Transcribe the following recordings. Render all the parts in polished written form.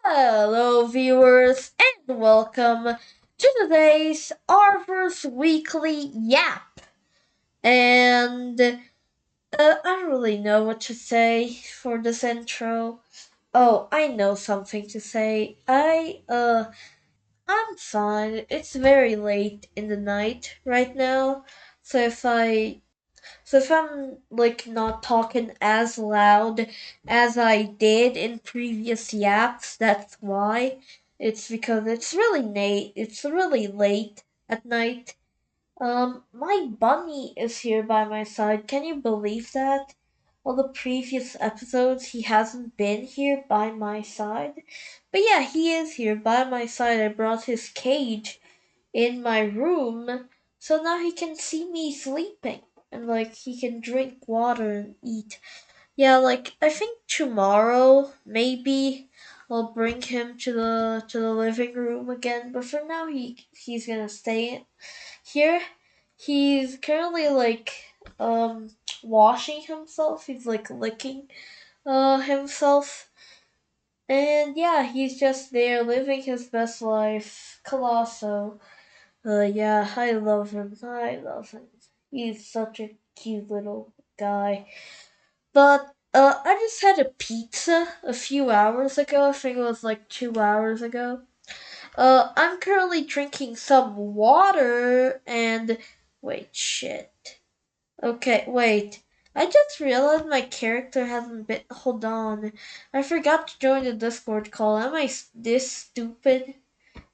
Hello, viewers, and welcome to today's Arvvor's Weekly Yap. And I don't really know what to say for this intro. Oh, I know something to say. I'm fine. It's very late in the night right now, so if I'm like not talking as loud as I did in previous yaps, that's why. It's because it's really late at night. My bunny is here by my side. Can you believe that? All the previous episodes he hasn't been here by my side. But yeah, he is here by my side. I brought his cage in my room so now he can see me sleeping and like he can drink water and eat. Yeah, like I think tomorrow maybe I'll bring him to the living room again, but for now he's gonna stay here. He's currently like washing himself. He's like licking himself. And yeah, he's just there living his best life. Colosso. Yeah, I love him. I love him. He's such a cute little guy. But I just had a pizza a few hours ago. I think it was like 2 hours ago. I'm currently drinking some water and wait, shit. Okay, wait. I just realized my character hasn't been. Hold on. I forgot to join the Discord call. This stupid?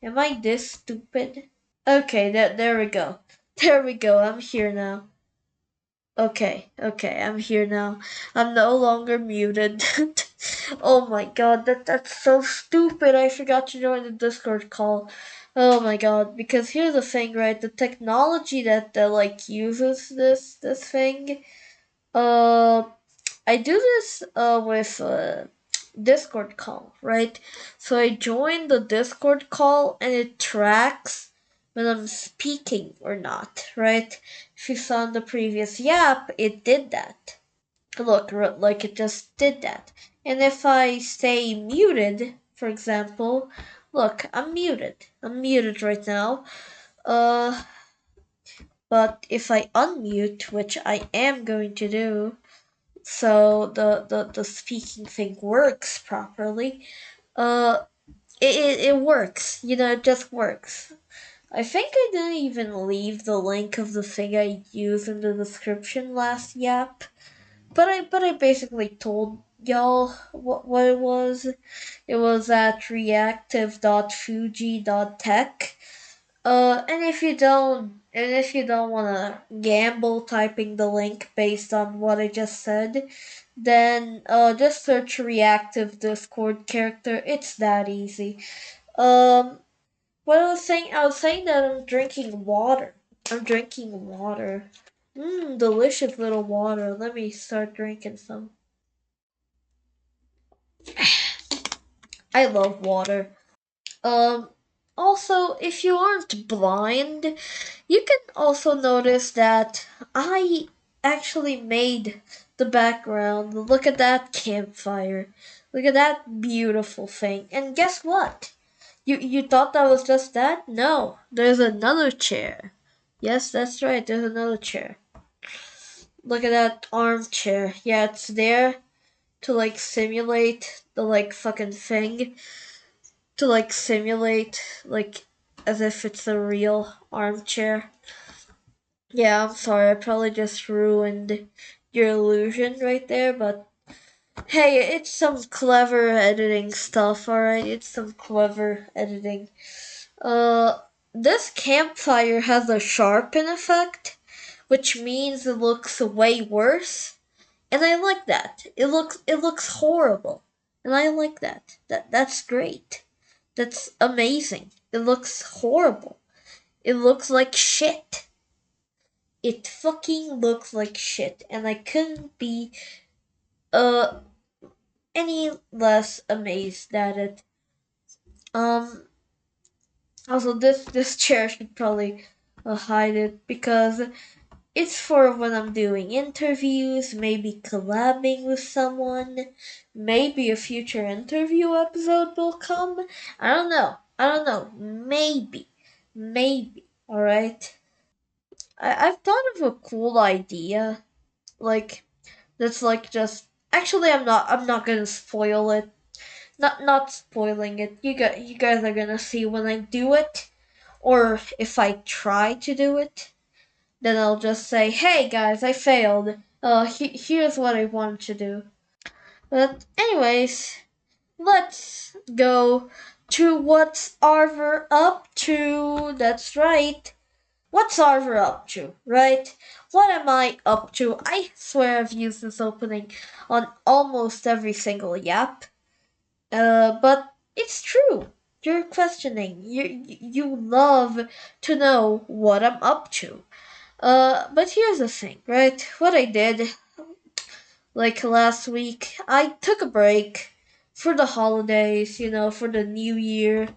Am I this stupid? Okay, there we go. There we go. I'm here now. Okay, I'm here now. I'm no longer muted. Oh my god, that's so stupid. I forgot to join the Discord call. Oh my god, because here's the thing, right? The technology that like uses this thing. Uh, I do this with Discord call, right? So I join the Discord call and it tracks when I'm speaking or not, right? If you saw in the previous yap, it did that. Look, like it just did that. And if I stay muted, for example, look, I'm muted. I'm muted right now. Uh, but if I unmute, which I am going to do, so the speaking thing works properly, uh, it works. You know, it just works. I think I didn't even leave the link of the thing I used in the description last yap, but I basically told y'all what it was. It was at reactive.fuji.tech. And if you don't wanna gamble typing the link based on what I just said, then just search reactive Discord character. It's that easy. Um, what I was saying that I'm drinking water. I'm drinking water. Mmm, delicious little water. Let me start drinking some. I love water. Um, Also, if you aren't blind, you can also notice that I actually made the background. Look at that campfire. Look at that beautiful thing. And guess what? You thought that was just that? No, there's another chair. Yes, that's right. There's another chair. Look at that armchair. Yeah, it's there to like simulate the like fucking thing, to like simulate like as if it's a real armchair. Yeah, I'm sorry, I probably just ruined your illusion right there, but hey, it's some clever editing stuff, alright? It's some clever editing. Uh, this campfire has a sharpen effect, which means it looks way worse, and I like that. It looks horrible, and I like that. That's great. That's amazing. It looks horrible. It looks like shit. It fucking looks like shit, and I couldn't be uh any less amazed at it. Um. Also, this chair should probably hide it because It's for when I'm doing interviews, maybe collabing with someone, maybe a future interview episode will come. I don't know. I don't know. Maybe. Maybe. Alright? I've thought of a cool idea. Like, that's like just. Actually, I'm not gonna spoil it. Not spoiling it. You guys are gonna see when I do it. Or if I try to do it. Then I'll just say, hey guys, I failed. Here's what I wanted to do. But, anyways, let's go to what's Arvvor up to. That's right. What's Arvvor up to, right? What am I up to? I swear I've used this opening on almost every single yap. But it's true. You're questioning. You love to know what I'm up to. But here's the thing, right? What I did, like last week, I took a break for the holidays, for the new year.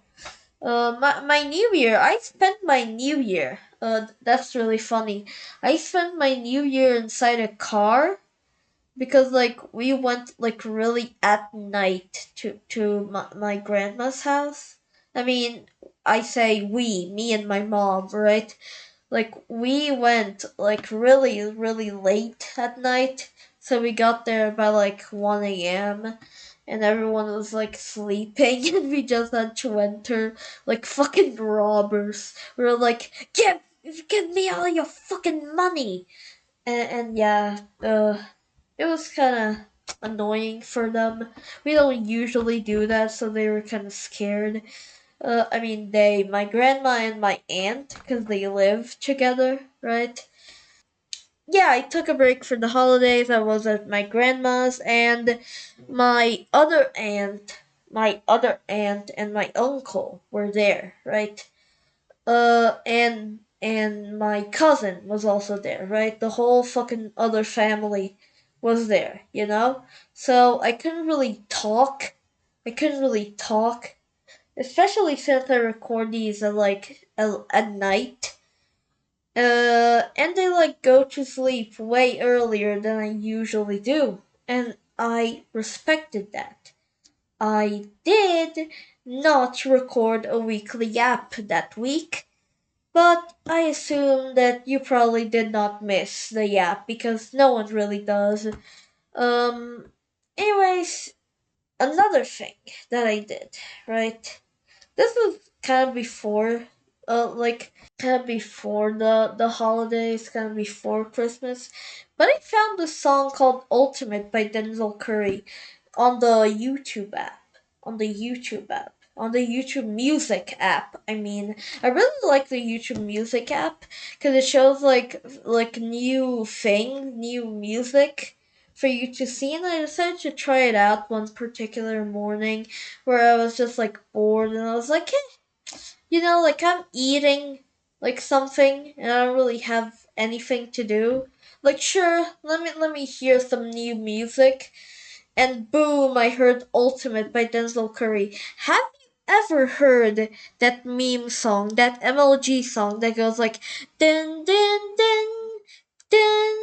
My new year, I spent my new year. That's really funny. I spent my new year inside a car because we went really at night to my grandma's house. I mean, I say we, me and my mom, right? We went really late at night, so we got there by 1 a.m. and everyone was sleeping and we just had to enter like fucking robbers. We were like, give me all your fucking money. And yeah, it was kind of annoying for them. We don't usually do that, so they were kind of scared. I mean, my grandma and my aunt, because they live together, right? Yeah, I took a break for the holidays. I was at my grandma's, and my other aunt and my uncle were there, right? And my cousin was also there, right? The whole fucking other family was there, you know? So I couldn't really talk. I couldn't really talk, especially since I record these at night. And they go to sleep way earlier than I usually do, and I respected that. I did not record a weekly app that week, but I assume that you probably did not miss the app because no one really does. Um, anyways, another thing that I did, right? This was kind of before, kind of before the holidays, kind of before Christmas. But I found a song called "Ultimate" by Denzel Curry on the YouTube app. On the YouTube app. On the YouTube Music app. I mean, I really like the YouTube Music app because it shows new music for you to see, and I decided to try it out one particular morning where I was just bored, and I was like, hey, I'm eating something and I don't really have anything to do. Sure, let me hear some new music. And boom, I heard Ultimate by Denzel Curry. Have you ever heard that meme song, that MLG song that goes like dun dun dun dun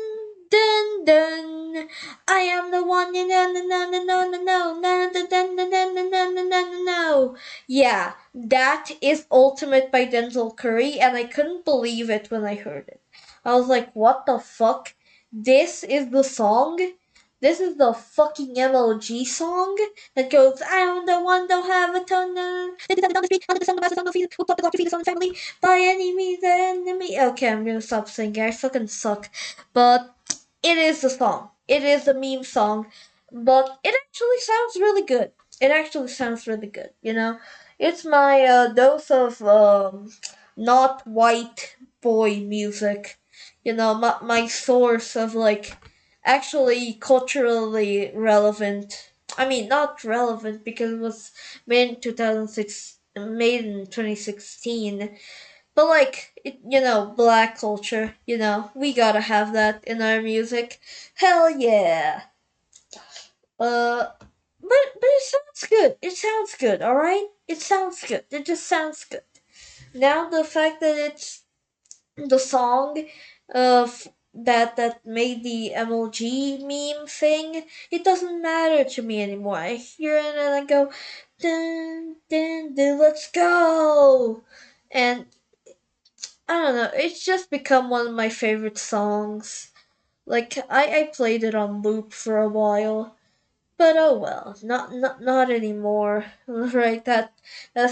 dun dun? I am the one you know no no no no no no no no no no no no no no. Yeah, that is Ultimate by Denzel Curry, and I couldn't believe it when I heard it. I was like, what the fuck? This is the song? This is the fucking MLG song that goes, I am the one don't have a ton of they descended down the street, under the sun, the master son, no feet, who plucked the clock to feed his own family, by any means enemy. Okay, I'm gonna stop singing. I fucking suck. But it is the song. It is a meme song. But it actually sounds really good. It actually sounds really good, you know? It's my dose of not white boy music. My source of actually culturally relevant. I mean, not relevant because it was made in 2016. But black culture. We gotta have that in our music. Hell yeah. But it sounds good. It sounds good. All right. It sounds good. It just sounds good. Now the fact that it's the song, that made the MLG meme thing, it doesn't matter to me anymore. I hear it and I go, dun dun dun, let's go, and I don't know. It's just become one of my favorite songs. Like I played it on loop for a while, but oh well, not anymore. Right? That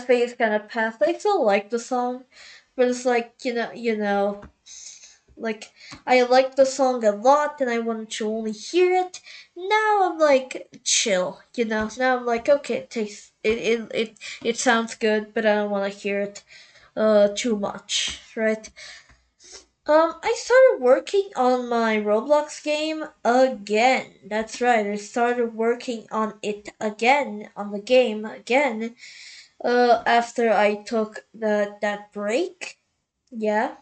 phase kind of passed. I still like the song, but it's like like I like the song a lot and I wanted to only hear it. Now I'm like chill, Now I'm like okay, it sounds good, but I don't want to hear it too much, right? I started working on my Roblox game again. That's right, I started working on it again, on the game again, after I took that break. Yeah.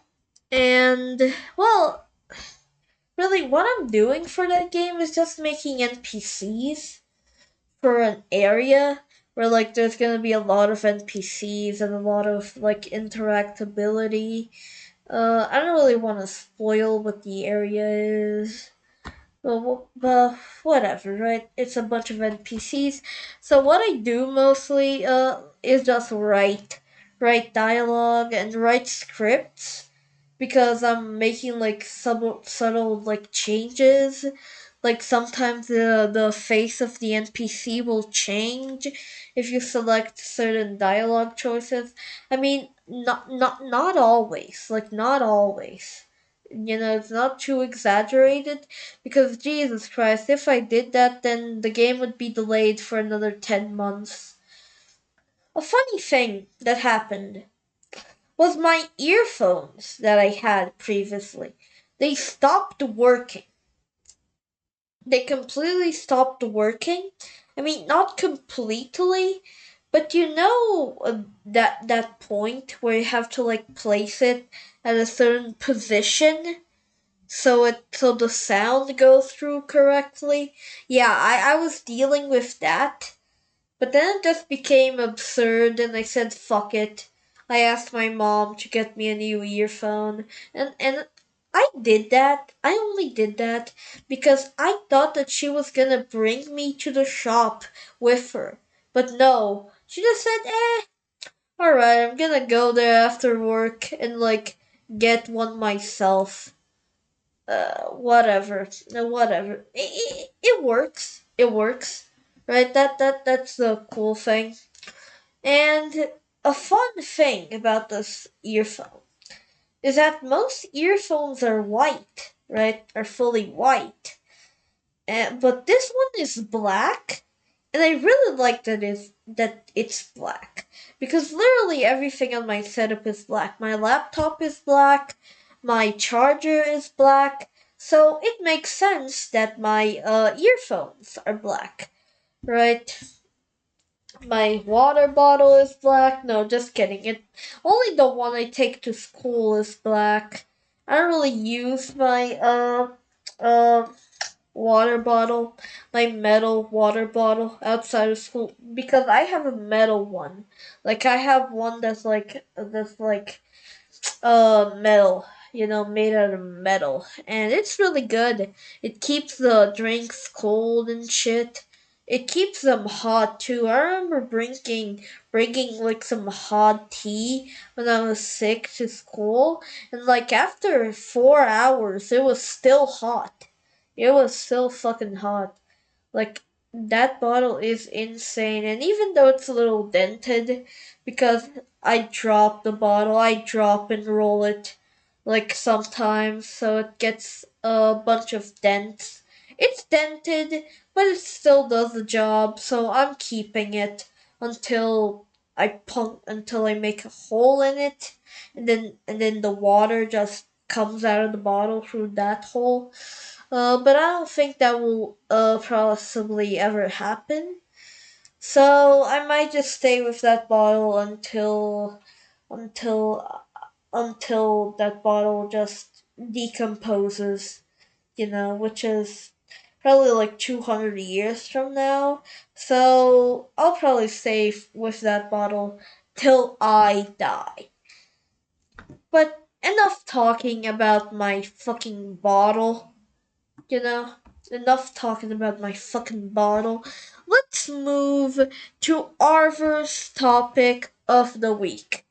And well, really what I'm doing for that game is just making NPCs for an area where like there's gonna be a lot of NPCs and a lot of like interactability. I don't really want to spoil what the area is. But whatever, right? It's a bunch of NPCs. So what I do mostly is just write dialogue and write scripts because I'm making like subtle like changes. Like sometimes the face of the NPC will change if you select certain dialogue choices. I mean, not always. Like not always. It's not too exaggerated because Jesus Christ, if I did that, then the game would be delayed for another 10 months. A funny thing that happened was my earphones that I had previously. They stopped working. They completely stopped working. I mean, not completely, but that point where you have to like place it at a certain position so the sound goes through correctly. Yeah, I was dealing with that, but then it just became absurd and I said fuck it. I asked my mom to get me a new earphone and I did that. I only did that because I thought that she was gonna bring me to the shop with her. But no, she just said, alright, I'm gonna go there after work and like get one myself. Whatever, whatever. It works. It works, right? That's the cool thing. And a fun thing about this earphone is that most earphones are white, right? Are fully white, but this one is black, and I really like that it's black because literally everything on my setup is black. My laptop is black, my charger is black, so it makes sense that my earphones are black, right? My water bottle is black. No, just kidding. It only the one I take to school is black. I don't really use my uh water bottle, my metal water bottle outside of school because I have a metal one. Like I have one that's like metal, made out of metal, and it's really good. It keeps the drinks cold and shit. It keeps them hot too. I remember bringing like some hot tea when I was sick to school, and like after 4 hours, it was still hot. It was still fucking hot. Like that bottle is insane, and even though it's a little dented, because I drop the bottle, I drop and roll it, like sometimes, so it gets a bunch of dents. It's dented, but it still does the job, so I'm keeping it until until I make a hole in it, and then the water just comes out of the bottle through that hole. But I don't think that will possibly ever happen. So I might just stay with that bottle until until that bottle just decomposes, which is probably like 200 years from now. So I'll probably stay with that bottle till I die. But enough talking about my fucking bottle, you know? Enough talking about my fucking bottle. Let's move to Arvvor's topic of the week.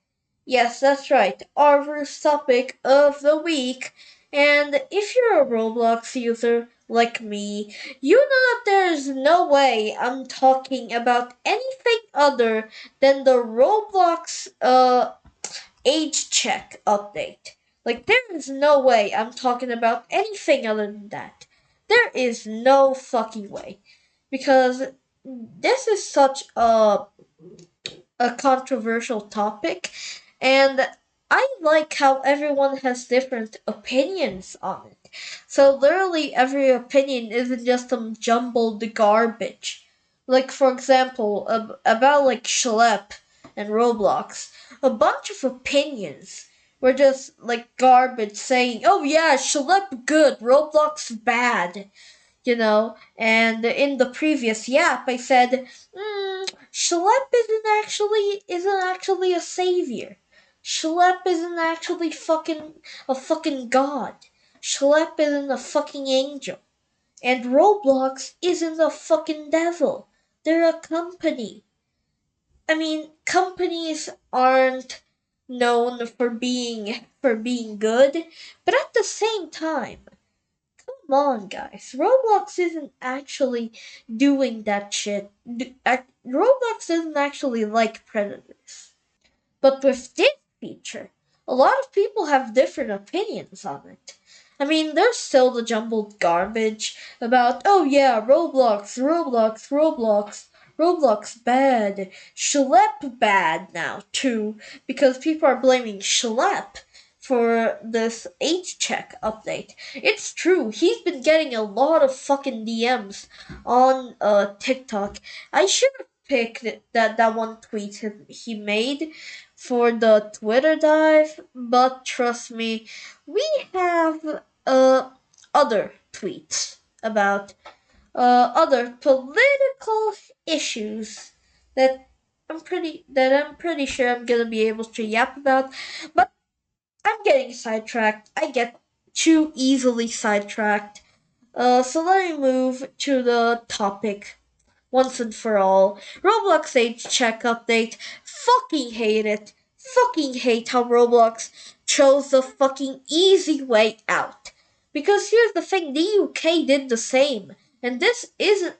Yes, that's right. Arvvor's topic of the week. And if you're a Roblox user like me, you know that there's no way I'm talking about anything other than the Roblox age check update. Like, there is no way I'm talking about anything other than that. There is no fucking way. Because this is such a controversial topic, and I like how everyone has different opinions on it. So literally every opinion isn't just some jumbled garbage. Like for example, about like Schlep and Roblox, a bunch of opinions were just like garbage saying, "Oh yeah, Schlep good, Roblox bad." And in the previous yap, I said, Schlep isn't actually a savior. Schlep isn't actually a fucking god. Schlep isn't a fucking angel. And Roblox isn't a fucking devil. They're a company. I mean, companies aren't known for being good, but at the same time, come on, guys. Roblox isn't actually doing that shit. Roblox isn't actually like predators. But with this feature, a lot of people have different opinions on it. I mean, there's still the jumbled garbage about, oh yeah, Roblox bad, Schlep bad now too, because people are blaming Schlep for this age check update. It's true, he's been getting a lot of fucking DMs on TikTok. I should have picked that one tweet he made for the Twitter dive, but trust me, we have other tweets about other political issues that I'm pretty sure I'm gonna be able to yap about, but I'm getting sidetracked. I get too easily sidetracked. So let me move to the topic once and for all. Roblox age check update. Fucking hate it. Fucking hate how Roblox chose the fucking easy way out. Because here's the thing, the UK did the same. And this isn't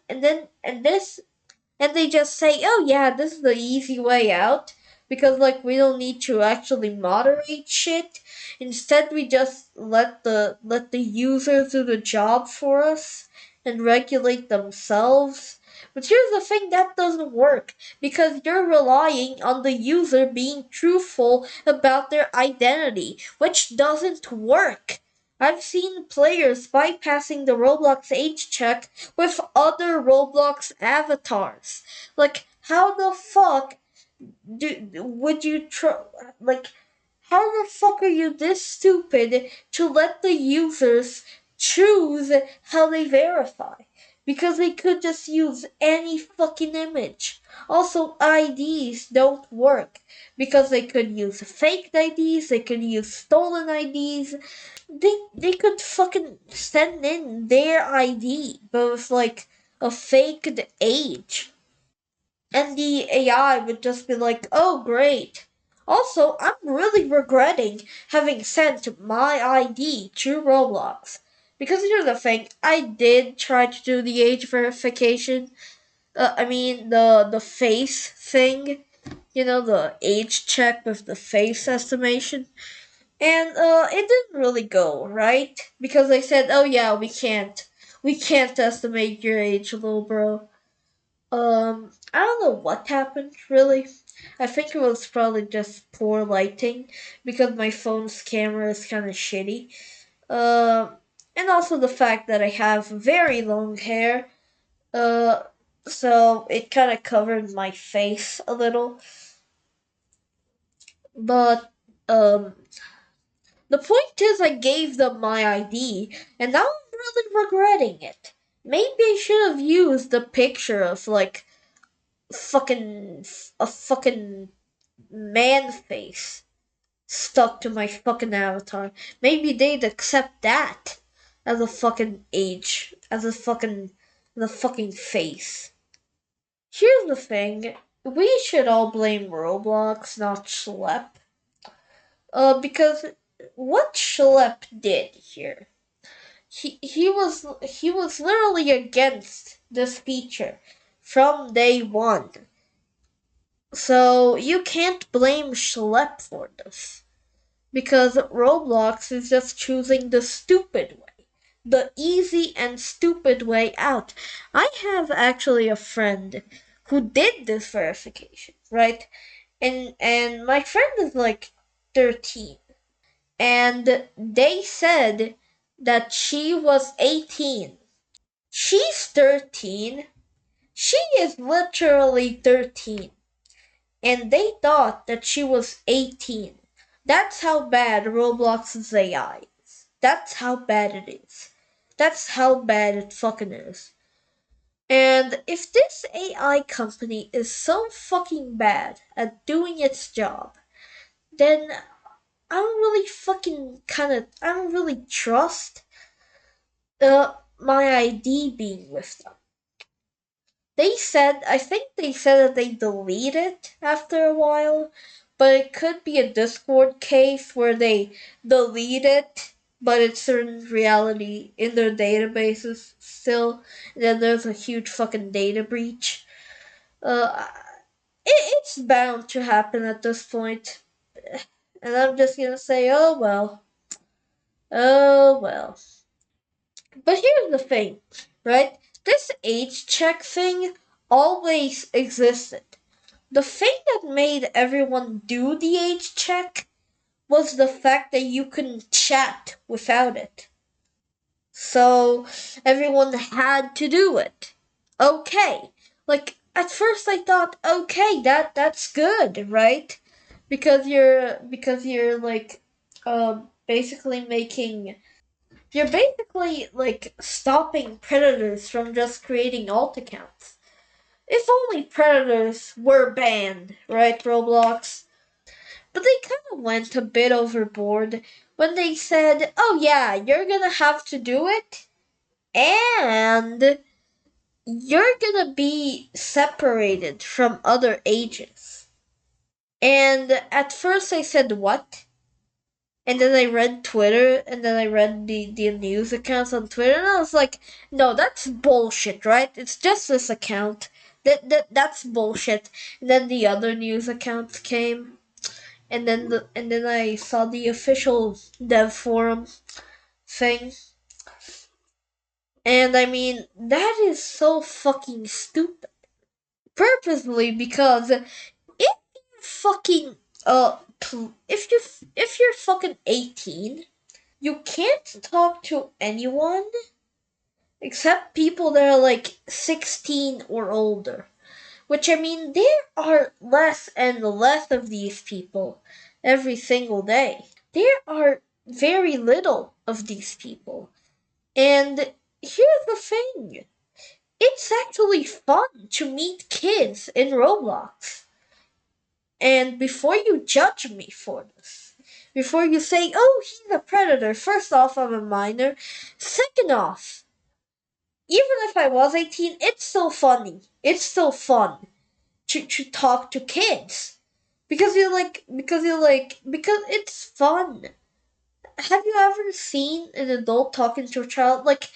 and they just say, "Oh yeah, this is the easy way out," because like we don't need to actually moderate shit. Instead, we just let the users do the job for us and regulate themselves. But here's the thing, that doesn't work because you're relying on the user being truthful about their identity, which doesn't work. I've seen players bypassing the Roblox age check with other Roblox avatars. Like, how the fuck would you try? Like, how the fuck are you this stupid to let the users choose how they verify? Because they could just use any fucking image. Also, IDs don't work because they could use fake IDs, they could use stolen IDs. They could fucking send in their ID, but with like a faked age. And the AI would just be like, oh great. Also, I'm really regretting having sent my ID to Roblox. Because here's the thing, I did try to do the age verification. I mean, the face thing. The age check with the face estimation. And it didn't really go, right? Because they said, oh yeah, we can't estimate your age, little bro. I don't know what happened, really. I think it was probably just poor lighting because my phone's camera is kind of shitty. Uh, and also the fact that I have very long hair. Uh, so it kind of covered my face a little. But, the point is I gave them my ID, and now I'm really regretting it. Maybe I should have used the picture of, like, fucking a fucking man face. stuck to my fucking avatar. Maybe they'd accept that as a fucking age, as a fucking face. Here's the thing. We should all blame Roblox, not Schlep. Because what Schlep did here, he was literally against this feature from day one. So you can't blame Schlep for this. Because Roblox is just choosing the stupid way. The easy and stupid way out. I have actually a friend who did this verification, right? And my friend is like 13. And they said that she was 18. She's 13. She is literally 13. And they thought that she was 18. That's how bad Roblox's AI is. That's how bad it is. That's how bad it fucking is. And if this AI company is so fucking bad at doing its job, then I don't really trust my ID being with them. I think they said that they delete it after a while, but it could be a Discord case where they delete it, but it's in reality in their databases still, and then there's a huge fucking data breach. Uh, it's bound to happen at this point, and I'm just gonna say, oh well, oh well. But here's the thing, right? This age check thing always existed. The thing that made everyone do the age check was the fact that you couldn't chat without it. So everyone had to do it. Okay. Like at first I thought, okay, that's good, right? Because you're like basically making you're basically like stopping predators from just creating alt accounts. If only predators were banned, right, Roblox? But they kind of went a bit overboard when they said, oh yeah, you're gonna have to do it, and you're gonna be separated from other ages. And at first I said, what? And then I read Twitter, and then I read the news accounts on Twitter, and I was like, no, that's bullshit, right? It's just this account. That's bullshit. And then the other news accounts came, and then I saw the official dev forum thing, and I mean that is so fucking stupid. Purposely because if you fucking if you're fucking 18, you can't talk to anyone except people that are like 16 or older. Which I mean, there are less and less of these people every single day. There are very little of these people. And here's the thing, it's actually fun to meet kids in Roblox. And before you judge me for this, before you say, oh, he's a predator, first off, I'm a minor. Second off, even if I was 18, it's still funny. It's still fun to talk to kids. Because it's fun. Have you ever seen an adult talking to a child? Like,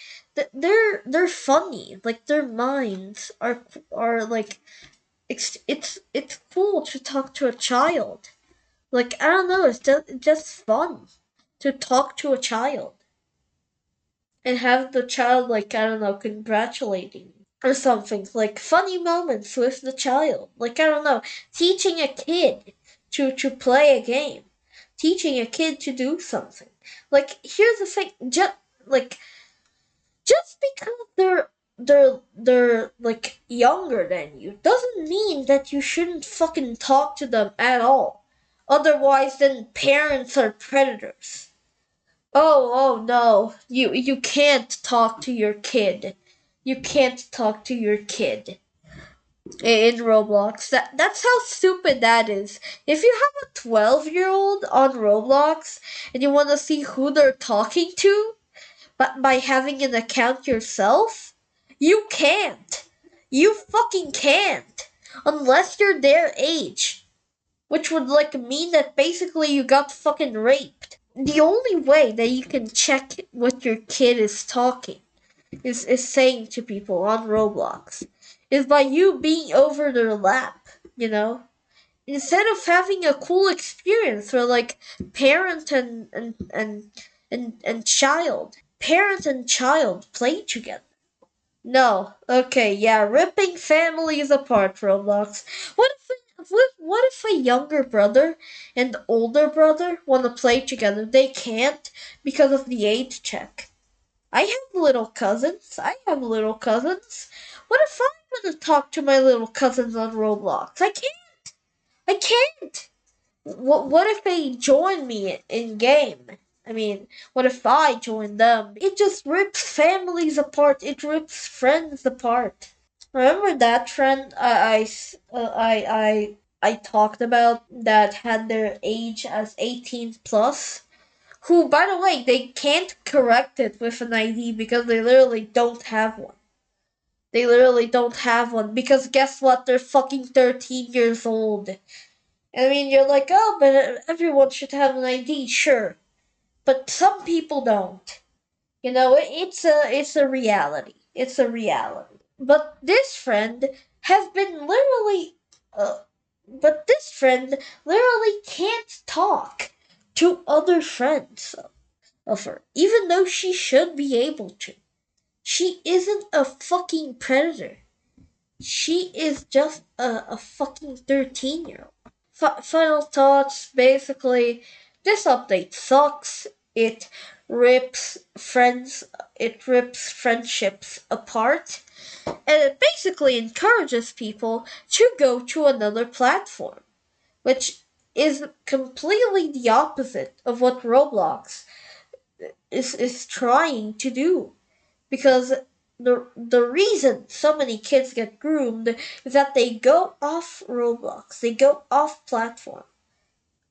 they're funny. Like, their minds are like, it's cool to talk to a child. Like, I don't know, it's just fun to talk to a child and have the child, like, I don't know, congratulating you or something. Like funny moments with the child. Like, I don't know, teaching a kid to play a game, teaching a kid to do something. Like, here's the thing, like just because they're like younger than you doesn't mean that you shouldn't fucking talk to them at all. Otherwise, then parents are predators. Oh no, you can't talk to your kid. You can't talk to your kid. in Roblox. That's how stupid that is. If you have a 12-year-old on Roblox and you want to see who they're talking to, but by having an account yourself, you can't. You fucking can't. Unless you're their age. Which would like mean that basically you got fucking raped. The only way that you can check what your kid is talking is saying to people on Roblox is by you being over their lap, you know? Instead of having a cool experience where like parent and child parent and child play together. No. Okay, yeah, ripping families apart, Roblox. What if a younger brother and older brother want to play together? They can't because of the age check. I have little cousins. I have little cousins. What if I want to talk to my little cousins on Roblox? I can't. I can't. What if they join me in game? I mean, what if I join them? It just rips families apart. It rips friends apart. Remember that friend I talked about that had their age as 18 plus? Who, by the way, they can't correct it with an ID because they literally don't have one. They literally don't have one because guess what? They're fucking 13 years old. I mean, you're like, oh, but everyone should have an ID, sure, but some people don't. You know, it's a reality. It's a reality. But this friend has been literally, uh, but this friend literally can't talk to other friends of her, even though she should be able to. She isn't a fucking predator. She is just a fucking 13-year-old. Final thoughts. Basically, this update sucks. It rips friends. It rips friendships apart, and it basically encourages people to go to another platform, which is completely the opposite of what Roblox is trying to do. Because the reason so many kids get groomed is that they go off Roblox, they go off platform.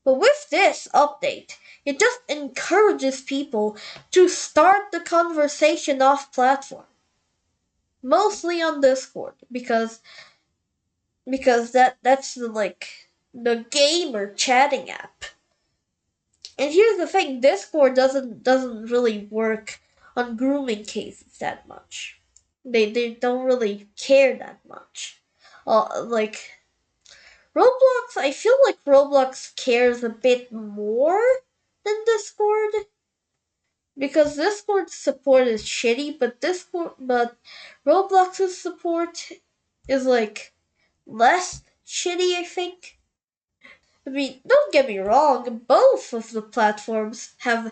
But with this update, it just encourages people to start the conversation off platform. Mostly on Discord, because that's the like the gamer chatting app. And here's the thing, Discord doesn't really work on grooming cases that much. They don't really care that much. Like Roblox, I feel like Roblox cares a bit more than Discord because Discord's support is shitty, but Roblox's support is like less shitty, I think. I mean, don't get me wrong, both of the platforms have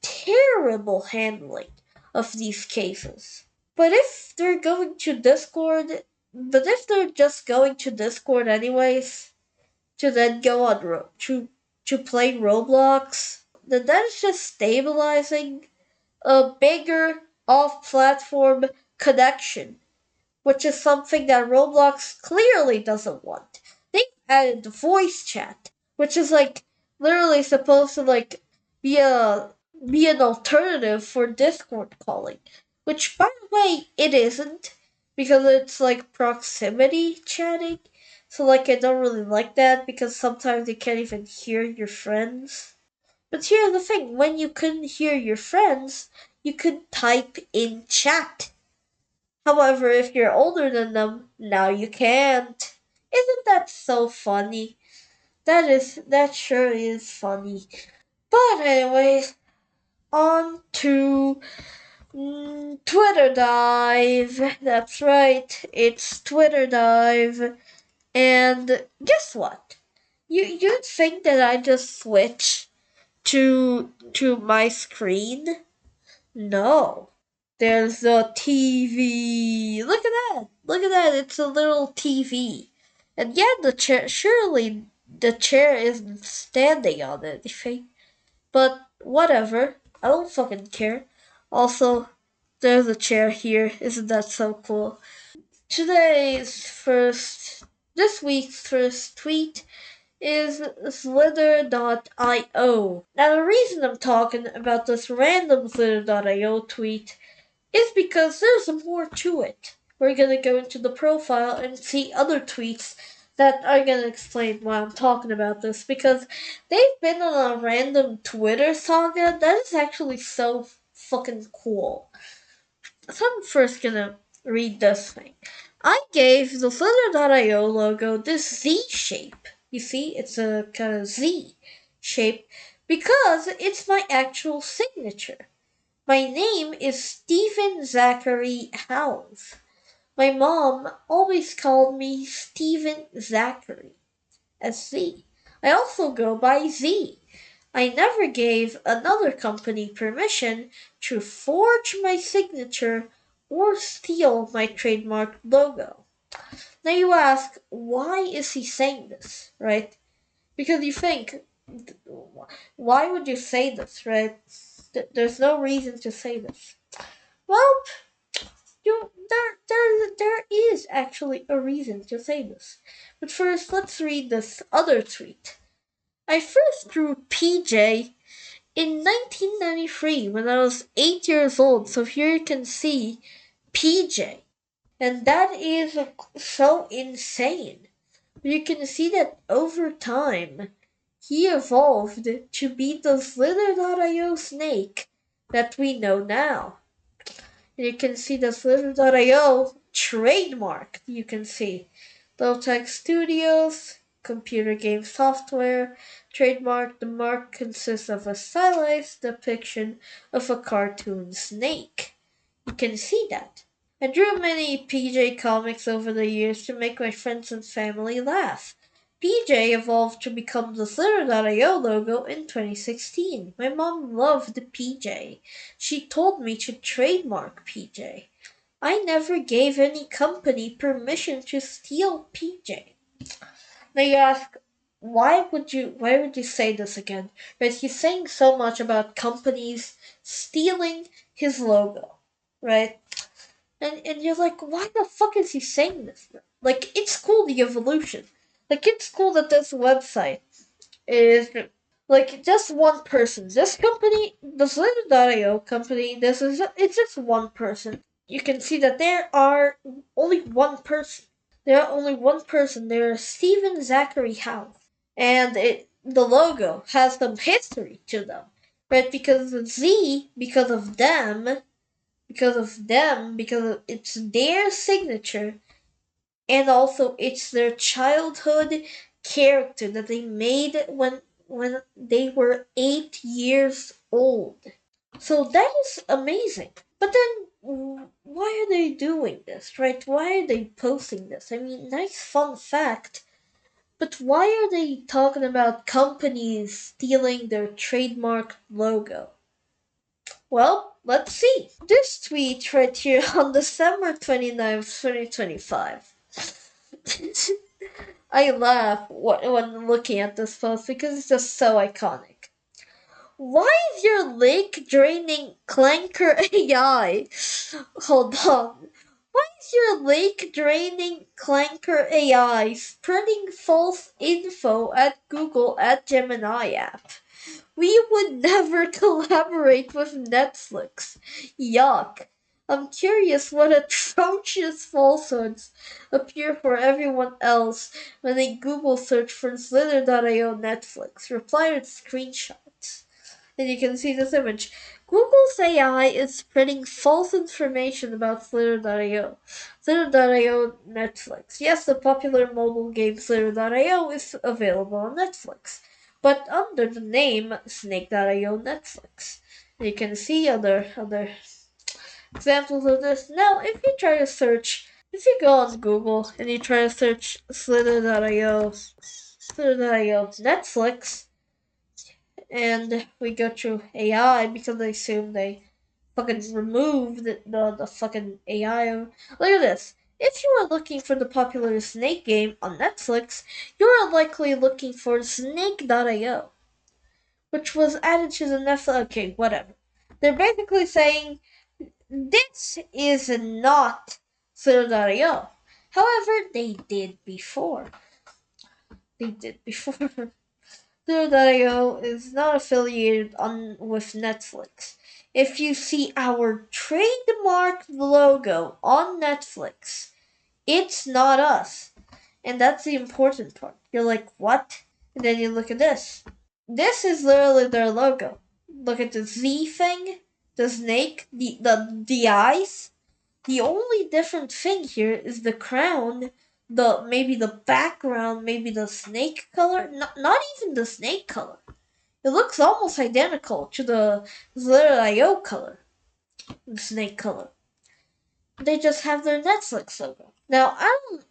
terrible handling of these cases. But if they're going to Discord, but if they're just going to Discord anyways, to then go on to play Roblox, then that is just stabilizing a bigger off-platform connection, which is something that Roblox clearly doesn't want. They added voice chat, which is like literally supposed to like be a be an alternative for Discord calling, which by the way it isn't because it's like proximity chatting. So like I don't really like that because sometimes you can't even hear your friends. But here's the thing, when you couldn't hear your friends, you could type in chat. However, if you're older than them, now you can't. Isn't that so funny? That sure is funny. But anyways, on to Twitter dive. That's right, it's Twitter dive. And guess what? You'd think that I just switch to my screen? No. There's a TV. Look at that. Look at that. It's a little TV. And yeah, the chair, surely the chair isn't standing on anything. But whatever. I don't fucking care. Also, there's a chair here. Isn't that so cool? Today's first, this week's first tweet is slitherio. Now, the reason I'm talking about this random slitherio tweet is because there's more to it. We're gonna go into the profile and see other tweets that are gonna explain why I'm talking about this, because they've been on a random Twitter saga that is actually so fucking cool. So I'm first gonna read this thing. I gave the Flitter.io logo this Z shape. You see, it's a kind of Z shape because it's my actual signature. My name is Stephen Zachary Howes. My mom always called me Stephen Zachary, as Z. I also go by Z. I never gave another company permission to forge my signature or steal my trademark logo. Now you ask, why is he saying this, right? Because you think, why would you say this, right? There's no reason to say this. Well, there is actually a reason to say this. But first, let's read this other tweet. I first drew PJ in 1993 when I was 8 years old. So here you can see PJ. And that is so insane. You can see that over time, he evolved to be the Slither.io snake that we know now. You can see the Slither.io trademark. You can see Low-Tech Studios, computer game software, trademark. The mark consists of a stylized depiction of a cartoon snake. You can see that. I drew many PJ comics over the years to make my friends and family laugh. PJ evolved to become the Slither.io logo in 2016. My mom loved PJ. She told me to trademark PJ. I never gave any company permission to steal PJ. Now you ask, why would you say this again? Right? He's saying so much about companies stealing his logo, right? And you're like, why the fuck is he saying this? Like, it's cool, the evolution. Like, it's cool that this website is like just one person. This company, the Slither.io company, it's just one person. You can see that there are only one person. There are only one person. There is Stephen Zachary Howe, and the logo has some history to them, right? Because of Z, because it's their signature, and also it's their childhood character that they made when they were 8 years old. So that is amazing. But then, why are they doing this, right? Why are they posting this? I mean, nice fun fact. But why are they talking about companies stealing their trademark logo? Well, let's see. This tweet right here on December 29th, 2025. I laugh when looking at this post because it's just so iconic. Why is your lake draining Clanker AI? Hold on. Why is your lake draining Clanker AI spreading false info at Google at Gemini app? We would never collaborate with Netflix. Yuck. I'm curious what atrocious falsehoods appear for everyone else when they Google search for Slither.io Netflix. Reply with screenshots. And you can see this image. Google's AI is spreading false information about Slither.io. Slither.io Netflix. Yes, the popular mobile game Slither.io is available on Netflix, but under the name Snake.io Netflix. And you can see other examples of this. Now, if you go on Google and you try to search Slither.io Netflix, and we go to AI because I assume they fucking removed the fucking AI. Look at this. If you are looking for the popular Snake game on Netflix, you are likely looking for Snake.io, which was added to the Netflix. Okay, whatever. They're basically saying this is not Slither.io. However, they did before. They did before. Slitherio is not affiliated with Netflix. If you see our trademark logo on Netflix, it's not us. And that's the important part. You're like, what? And then you look at this. This is literally their logo. Look at the Z thing, the snake, the eyes. The only different thing here is the crown, the maybe the background, maybe the snake color. Not even the snake color. It looks almost identical to the Zero color, the snake color. They just have their Netflix logo. Now,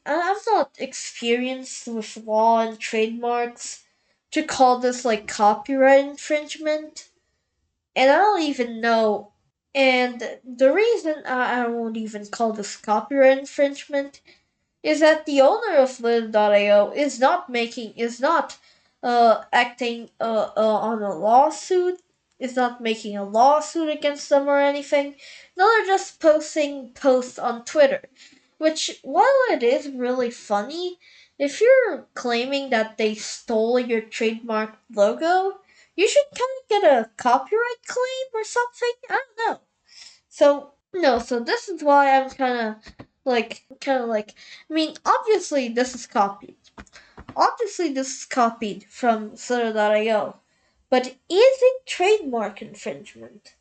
I'm not experienced with law and trademarks to call this like copyright infringement, and I don't even know. And the reason I won't even call this copyright infringement is that the owner of Live.io is not acting on a lawsuit, is not making a lawsuit against them or anything. No, they're just posting posts on Twitter, which while it is really funny, if you're claiming that they stole your trademark logo, you should kind of get a copyright claim or something. I don't know. So no, so this is why I'm kind of like. I mean, obviously this is copied. Obviously this is copied from Slither.io, but is it trademark infringement?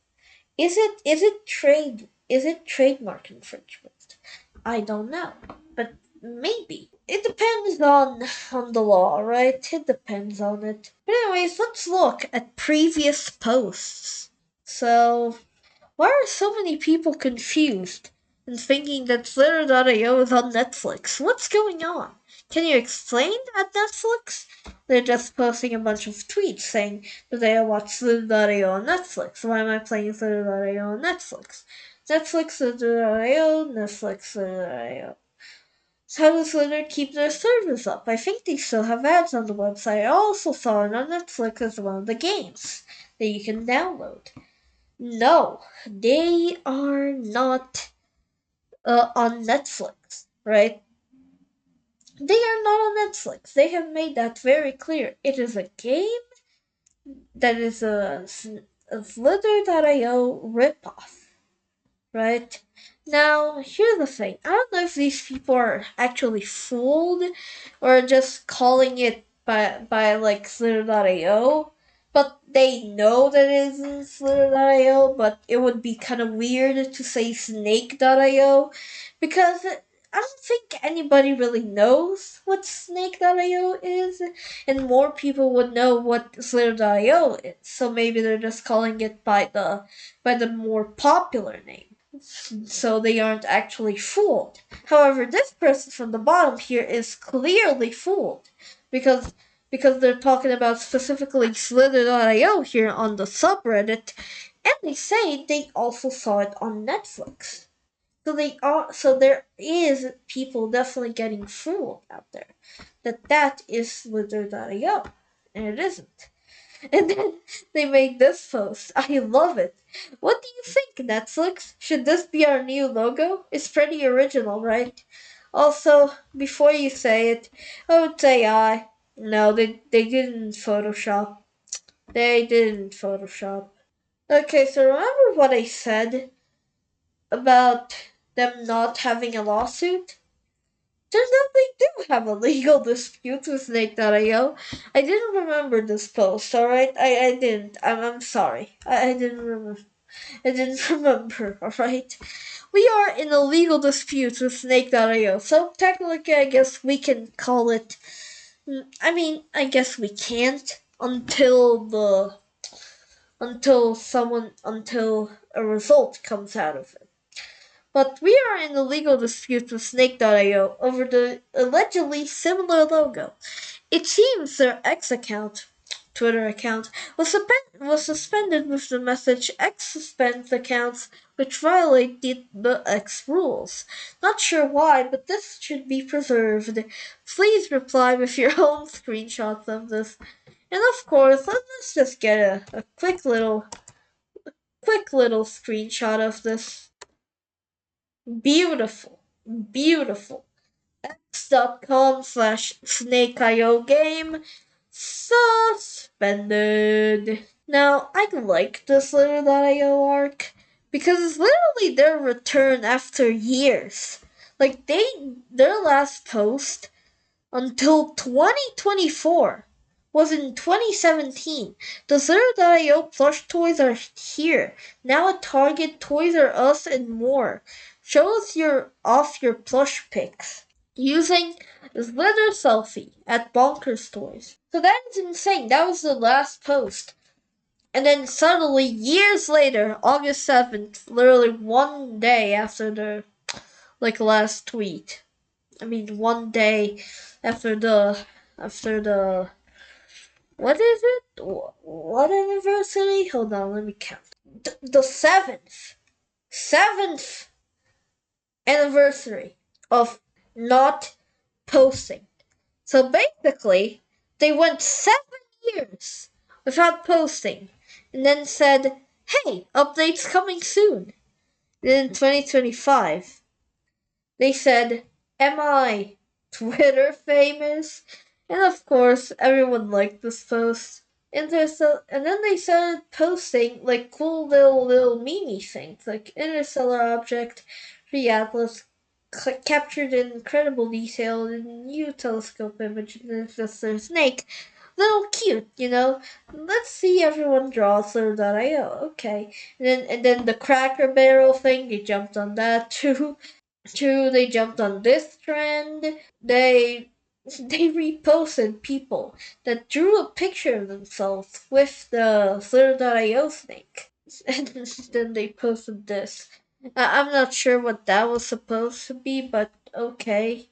Is it trademark infringement? I don't know, but maybe. It depends on the law, right? It depends on it. But anyways, let's look at previous posts. So why are so many people confused and thinking that Slither.io is on Netflix? What's going on? Can you explain at Netflix? They're just posting a bunch of tweets saying that they watch Slither.io on Netflix. Why am I playing Slither.io on Netflix? Netflix, Slither.io, Netflix, Slither.io. So how does Slither keep their servers up? I think they still have ads on the website. I also saw it on Netflix as one of the games that you can download. No, they are not on Netflix, right? They are not on Netflix. They have made that very clear. It is a game that is a Slither.io ripoff, right? Now, here's the thing. I don't know if these people are actually fooled or just calling it by like Slither.io, but they know that it isn't Slither.io, but it would be kind of weird to say Snake.io because I don't think anybody really knows what Snake.io is, and more people would know what Slither.io is. So maybe they're just calling it by the more popular name, so they aren't actually fooled. However, this person from the bottom here is clearly fooled because they're talking about specifically Slither.io here on the subreddit, and they say they also saw it on Netflix. So there is people definitely getting fooled out there that is Slither.io, and it isn't. And then they made this post. I love it. What do you think, Netflix? Should this be our new logo? It's pretty original, right? Also, before you say it, I would say I. No, they didn't Photoshop. They didn't Photoshop. Okay, so remember what I said about them not having a lawsuit? Turns out they do have a legal dispute with Snake.io. I didn't remember this post, alright? I didn't. I'm sorry. I didn't remember. I didn't remember, alright? We are in a legal dispute with Snake.io, so technically I guess we can call it. I mean, I guess we can't until a result comes out of it. But we are in a legal dispute with Snake.io over the allegedly similar logo. It seems their X account, Twitter account, was suspended with the message X suspends accounts which violate the X rules. Not sure why, but this should be preserved. Please reply with your own screenshots of this. And of course, let's just get a quick little screenshot of this. Beautiful, beautiful. x.com/snakeio game suspended. Now, I like this slitherio arc because it's literally their return after years. Like their last post until 2024 was in 2017. The slitherio plush toys are here now at Target, Toys R Us, and more. Show us your plush pics using Slither Selfie at Bonkers Toys. So that is insane. That was the last post. And then suddenly, years later, August 7th, literally one day after the last tweet. I mean, one day after the what is it? What anniversary? Hold on, let me count. The seventh anniversary of not posting. So basically, they went 7 years without posting, and then said, "Hey, updates coming soon." Then in 2025, they said, "Am I Twitter famous?" And of course, everyone liked this post. And then they started posting like cool little meme things, like interstellar object, the atlas, captured in incredible detail in new telescope image, and it's just their snake. Little cute, you know. Let's see everyone draw Slur.io. Okay, and then the Cracker Barrel thing. They jumped on that too. They jumped on this trend. They reposted people that drew a picture of themselves with the Slither.io snake. And then they posted this. I'm not sure what that was supposed to be, but okay.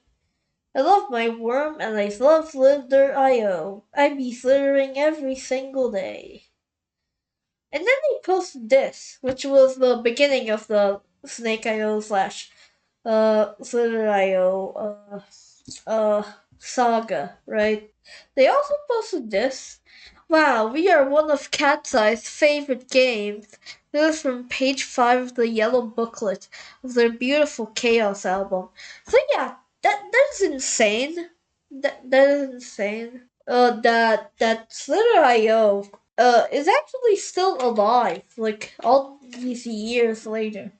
I love my worm and I love Slither.io. I be slithering every single day. And then they posted this, which was the beginning of the Snake.io slash slitherio saga, right? They also posted this. Wow, we are one of Cat's Eye's favorite games. This is from page 5 of the yellow booklet of their beautiful Chaos album. So yeah, that's insane. That is insane. That Slither.io is actually still alive, like all these years later.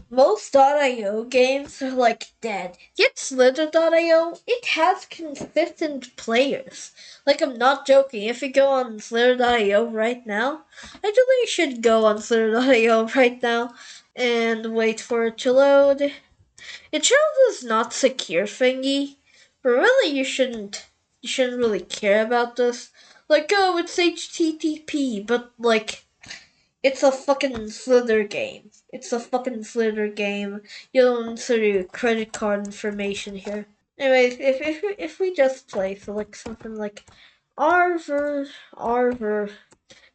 Most .io games are like dead. Yet Slither.io, it has consistent players. Like, I'm not joking. If you go on Slither.io right now, actually you should go on Slither.io right now and wait for it to load. It shows this not secure thingy, but really you shouldn't really care about this. Like, oh, it's HTTP, but like it's a fucking Slither game. It's a fucking Slither game. You don't insert your credit card information here. Anyways, if we just play so like something like Arvvor.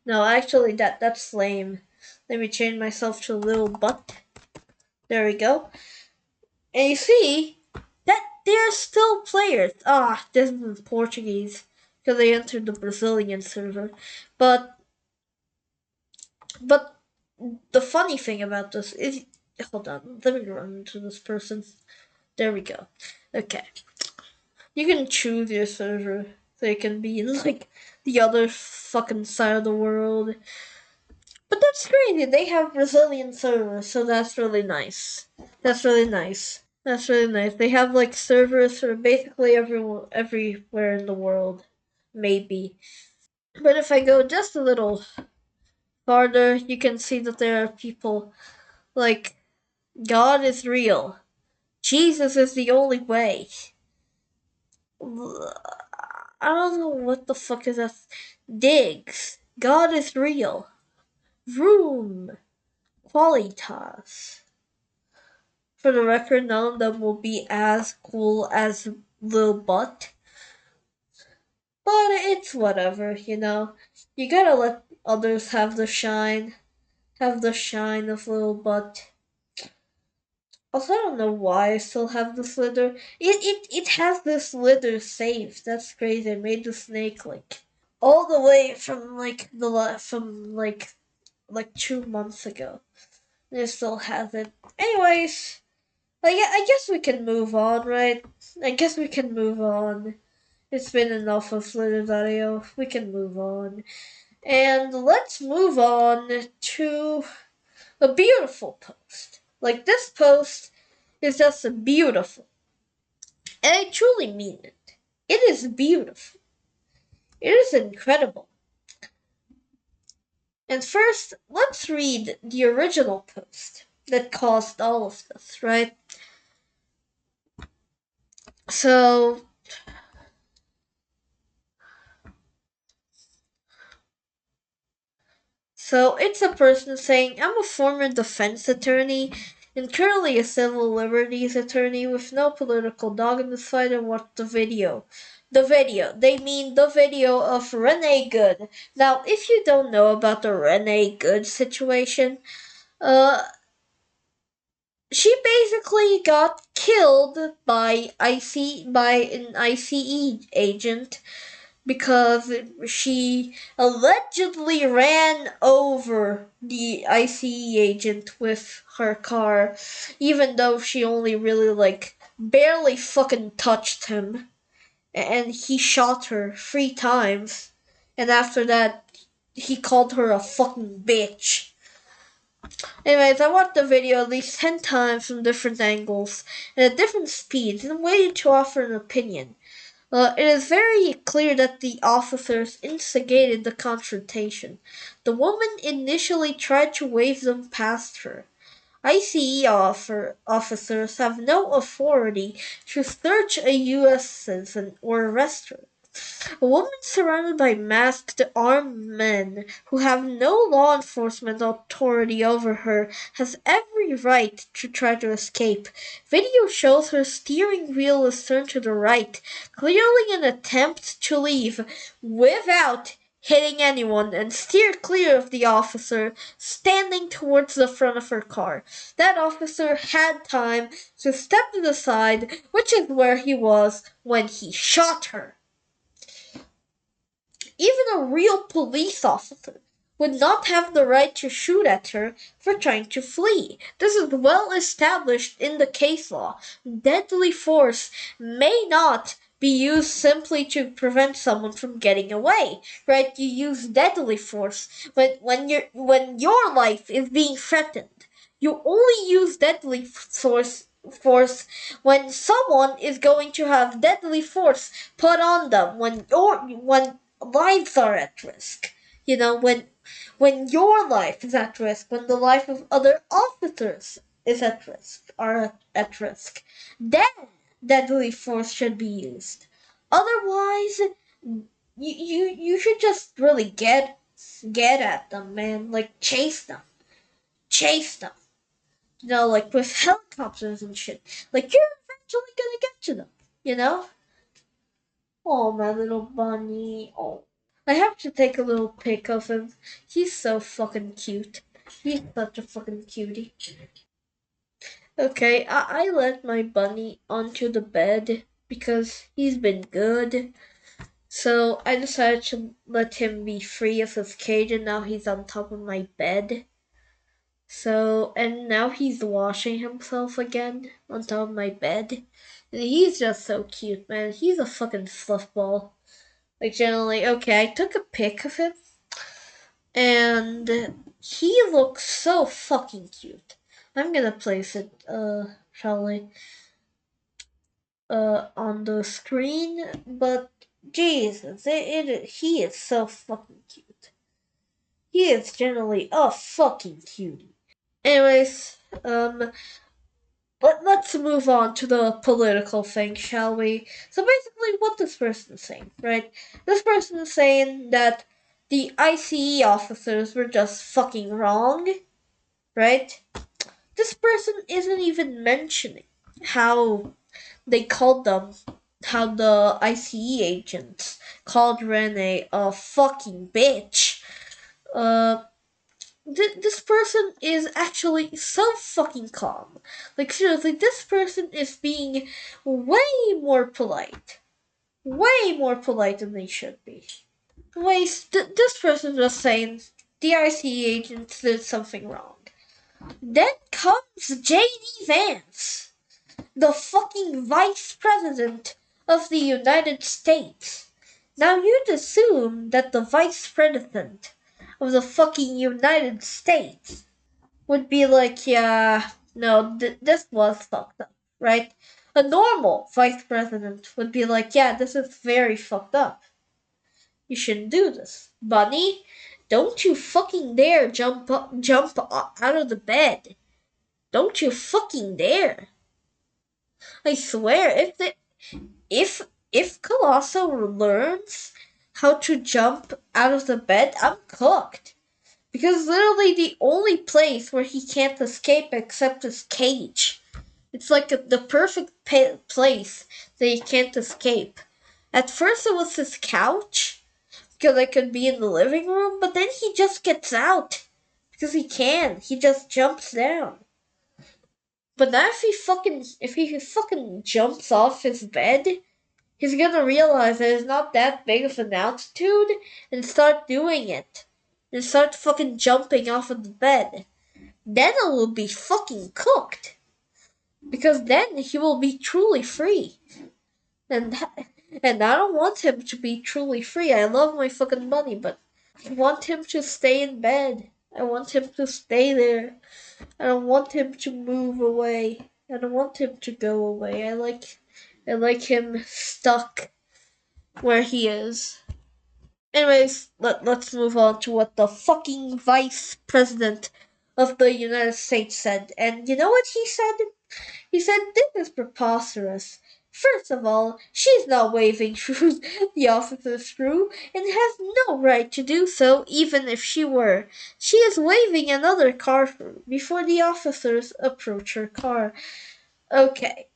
No, actually that's lame. Let me change myself to a little butt. There we go. And you see that they're still players. Ah, this is in Portuguese because they entered the Brazilian server. But the funny thing about this is, hold on, let me run into this person. There we go. Okay, you can choose your server. So you can be in like the other fucking side of the world. But that's crazy. They have Brazilian servers, so that's really nice. That's really nice. That's really nice. They have like servers for basically everywhere in the world, maybe. But if I go just a little farther, you can see that there are people like God is real. Jesus is the only way. I don't know what the fuck is that. Diggs. God is real. Room. Qualitas. For the record, none of them will be as cool as Lil Butt. But it's whatever, you know. You gotta let others have the shine. Have the shine of Lil Butt. Also, I don't know why I still have the slither. It has the slither saved. That's crazy. I made the snake like all the way from like 2 months ago. And it still has it. Anyways, I guess we can move on, right? I guess we can move on. It's been enough of slitherio. We can move on. And let's move on to a beautiful post. Like, this post is just beautiful. And I truly mean it. It is beautiful. It is incredible. And first, let's read the original post that caused all of this, right? So, it's a person saying, I'm a former defense attorney and currently a civil liberties attorney with no political dog in this fight and watched the video. The video. They mean the video of Renee Good. Now, if you don't know about the Renee Good situation, she basically got killed by an ICE agent because she allegedly ran over the ICE agent with her car, even though she only really barely fucking touched him. And he shot her 3 times. And after that, he called her a fucking bitch. Anyways, I watched the video at least 10 times from different angles and at different speeds and waited to offer an opinion. It is very clear that the officers instigated the confrontation. The woman initially tried to wave them past her. ICE officers have no authority to search a U.S. citizen or arrest her. A woman surrounded by masked, armed men who have no law enforcement authority over her has every right to try to escape. Video shows her steering wheel is turned to the right, clearly an attempt to leave without hitting anyone and steer clear of the officer standing towards the front of her car. That officer had time to step to the side, which is where he was when he shot her. Even a real police officer would not have the right to shoot at her for trying to flee. This is well established in the case law. Deadly force may not be used simply to prevent someone from getting away, right? You use deadly force when your life is being threatened. You only use deadly force when someone is going to have deadly force put on them when lives are at risk. You know, when your life is at risk, when the life of other officers is at risk, are at risk, then deadly force should be used. Otherwise, you should just really get at them, man. Like chase them. You know, like with helicopters and shit. Like you're eventually gonna get to them. You know. Oh, my little bunny. Oh. I have to take a little pic of him. He's so fucking cute. He's such a fucking cutie. Okay, I let my bunny onto the bed because he's been good. So I decided to let him be free of his cage and now he's on top of my bed. So, and now he's washing himself again on top of my bed. And he's just so cute, man. He's a fucking fluff ball. Like, generally, okay, I took a pic of him, and he looks so fucking cute. I'm gonna place it, probably, on the screen, but Jesus, he is so fucking cute. He is generally a fucking cutie. Anyways, let's move on to the political thing, shall we? So basically, what this person is saying, right? This person is saying that the ICE officers were just fucking wrong, right? This person isn't even mentioning how they called them, how the ICE agents called Renee a fucking bitch. Uh, this person is actually so fucking calm. Like, seriously, this person is being way more polite. Way more polite than they should be. This person just saying the IC agent did something wrong. Then comes JD Vance. the fucking vice president of the United States. Now you'd assume that the vice president of the fucking United States would be like, yeah, no, this was fucked up, right? A normal vice president would be like, yeah, this is very fucked up. You shouldn't do this. Bunny, don't you fucking dare jump out of the bed. Don't you fucking dare. I swear, if Colosso learns how to jump out of the bed, I'm cooked. Because literally the only place where he can't escape except his cage. It's like the perfect place that he can't escape. At first it was his couch, because I could be in the living room, but then he just gets out. Because he can. He just jumps down. But now if he fucking jumps off his bed, he's gonna realize that it's not that big of an altitude and start doing it. And start fucking jumping off of the bed. Then it will be fucking cooked. Because then he will be truly free. And and I don't want him to be truly free. I love my fucking money, but I want him to stay in bed. I want him to stay there. I don't want him to move away. I don't want him to go away. I like him stuck where he is. Anyways, let's move on to what the fucking vice president of the United States said. And you know what he said? He said, this is preposterous. First of all, she's not waving through the officer's through and has no right to do so even if she were. She is waving another car through before the officers approach her car. Okay.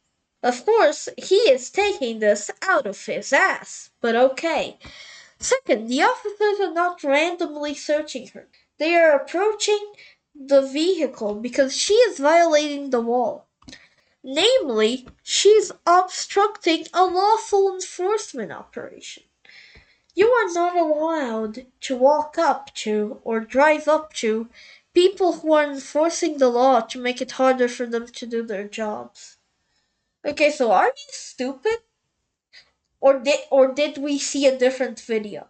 Of course, he is taking this out of his ass, but okay. Second, the officers are not randomly searching her. They are approaching the vehicle because she is violating the law. Namely, she's obstructing a lawful enforcement operation. You are not allowed to walk up to or drive up to people who are enforcing the law to make it harder for them to do their jobs. Okay, so are you stupid? Or did we see a different video?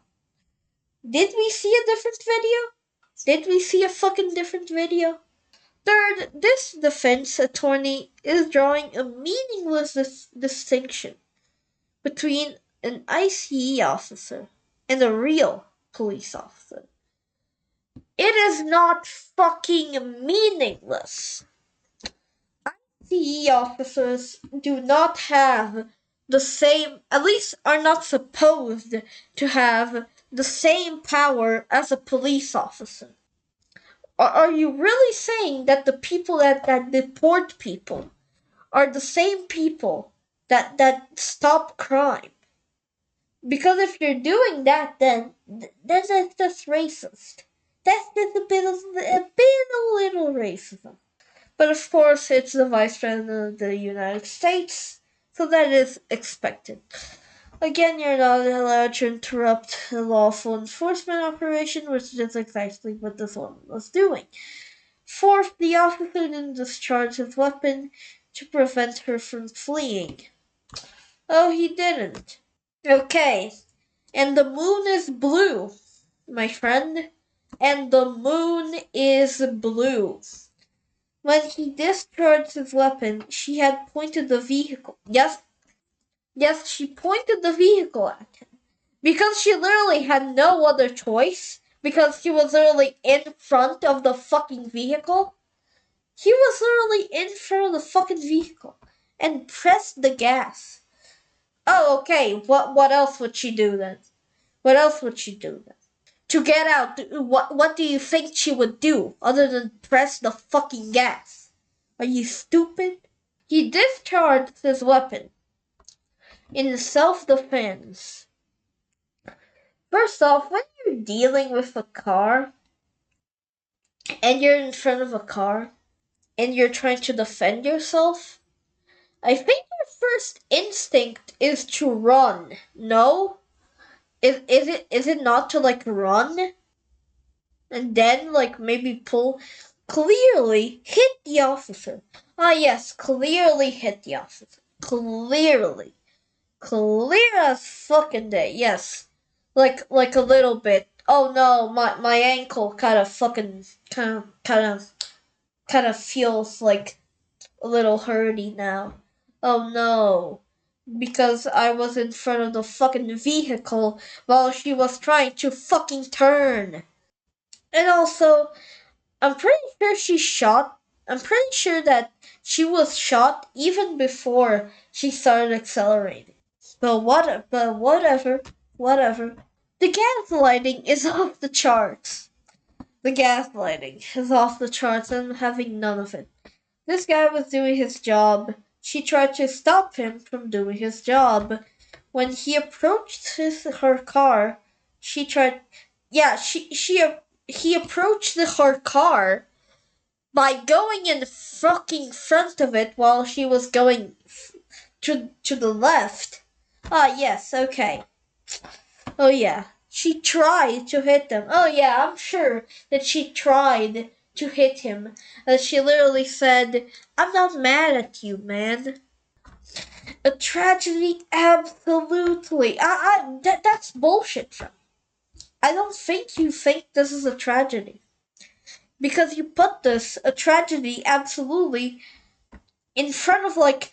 Did we see a different video? Did we see a fucking different video? Third, this defense attorney is drawing a meaningless distinction between an ICE officer and a real police officer. It is not fucking meaningless. ICE officers do not have the same, at least are not supposed to have the same power as a police officer. Are you really saying that the people that deport people are the same people that stop crime? Because if you're doing that, then that's just racist. That's just a little racism. But of course, it's the vice president of the United States, so that is expected. Again, you're not allowed to interrupt a lawful enforcement operation, which is exactly what this woman was doing. Fourth, the officer didn't discharge his weapon to prevent her from fleeing. Oh, he didn't. Okay. And the moon is blue, my friend. And the moon is blue. When he discharged his weapon, she had pointed the vehicle. Yes, she pointed the vehicle at him. Because she literally had no other choice. Because he was literally in front of the fucking vehicle. He was literally in front of the fucking vehicle and pressed the gas. Oh, okay. What else would she do then? What else would she do then? To get out, what do you think she would do other than press the fucking gas? Are you stupid? He discharged his weapon in self-defense. First off, when you're dealing with a car and you're in front of a car and you're trying to defend yourself, I think your first instinct is to run. No? Is it not to like run? And then like maybe pull clearly hit the officer. Ah, yes, clearly hit the officer. Clearly. Clear as fucking day, yes. Like a little bit. Oh no, my ankle kind of feels like a little hurty now. Oh no. Because I was in front of the fucking vehicle while she was trying to fucking turn. And also, I'm pretty sure she shot. I'm pretty sure that she was shot even before she started accelerating. But whatever, whatever. The gaslighting is off the charts. The gaslighting is off the charts. I'm having none of it. This guy was doing his job. She tried to stop him from doing his job. When he approached her car, she tried. Yeah, he approached her car by going in fucking front of it while she was going to the left. Ah, yes, okay. Oh, yeah. She tried to hit them. Oh, yeah, I'm sure that she tried to hit him. She literally said, I'm not mad at you, man. A tragedy, absolutely. That's bullshit. I don't think you think this is a tragedy. Because you put this, a tragedy, absolutely, in front of like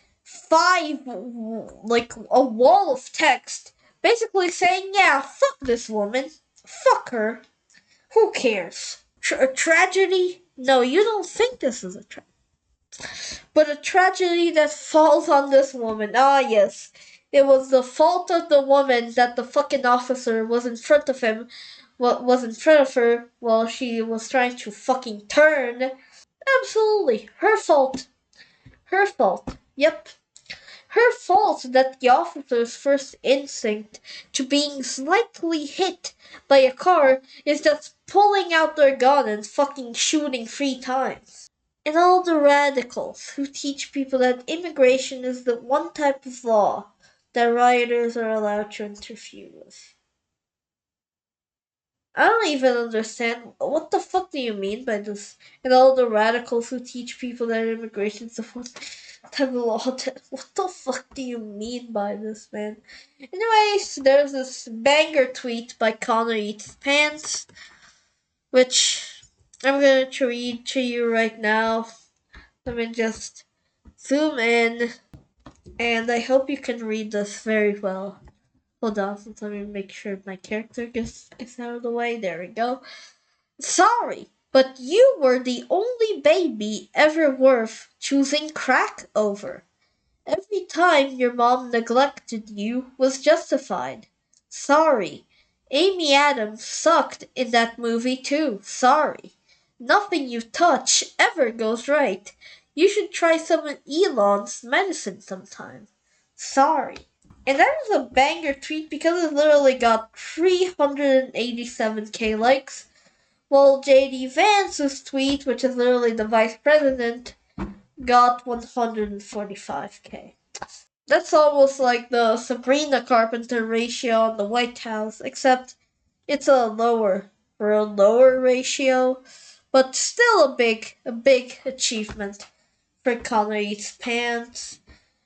a wall of text, basically saying, yeah, fuck this woman, fuck her, who cares? A tragedy? No, you don't think this is a tragedy. But a tragedy that falls on this woman. Ah, yes. It was the fault of the woman that the fucking officer was in front of him, was in front of her while she was trying to fucking turn. Absolutely. Her fault. Her fault. Yep. Her fault that the officer's first instinct to being slightly hit by a car is just pulling out their gun and fucking shooting 3 times. And all the radicals who teach people that immigration is the one type of law that rioters are allowed to interfere with. I don't even understand what the fuck do you mean by this? And all the radicals who teach people that immigration is the one type of law that, what the fuck do you mean by this, man? Anyways, there's this banger tweet by ConnorEatsPants, which I'm going to read to you right now. Let me just zoom in, and I hope you can read this very well. Hold on, let me make sure my character gets out of the way. There we go. Sorry, but you were the only baby ever worth choosing crack over. Every time your mom neglected you was justified. Sorry. Amy Adams sucked in that movie too. Sorry. Nothing you touch ever goes right. You should try some of Elon's medicine sometime. Sorry. And that is a banger tweet because it literally got 387k likes. While JD Vance's tweet, which is literally the vice president, got 145k. That's almost like the Sabrina Carpenter ratio on the White House, except it's a lower ratio, but still a big achievement for ConnorEatsPants.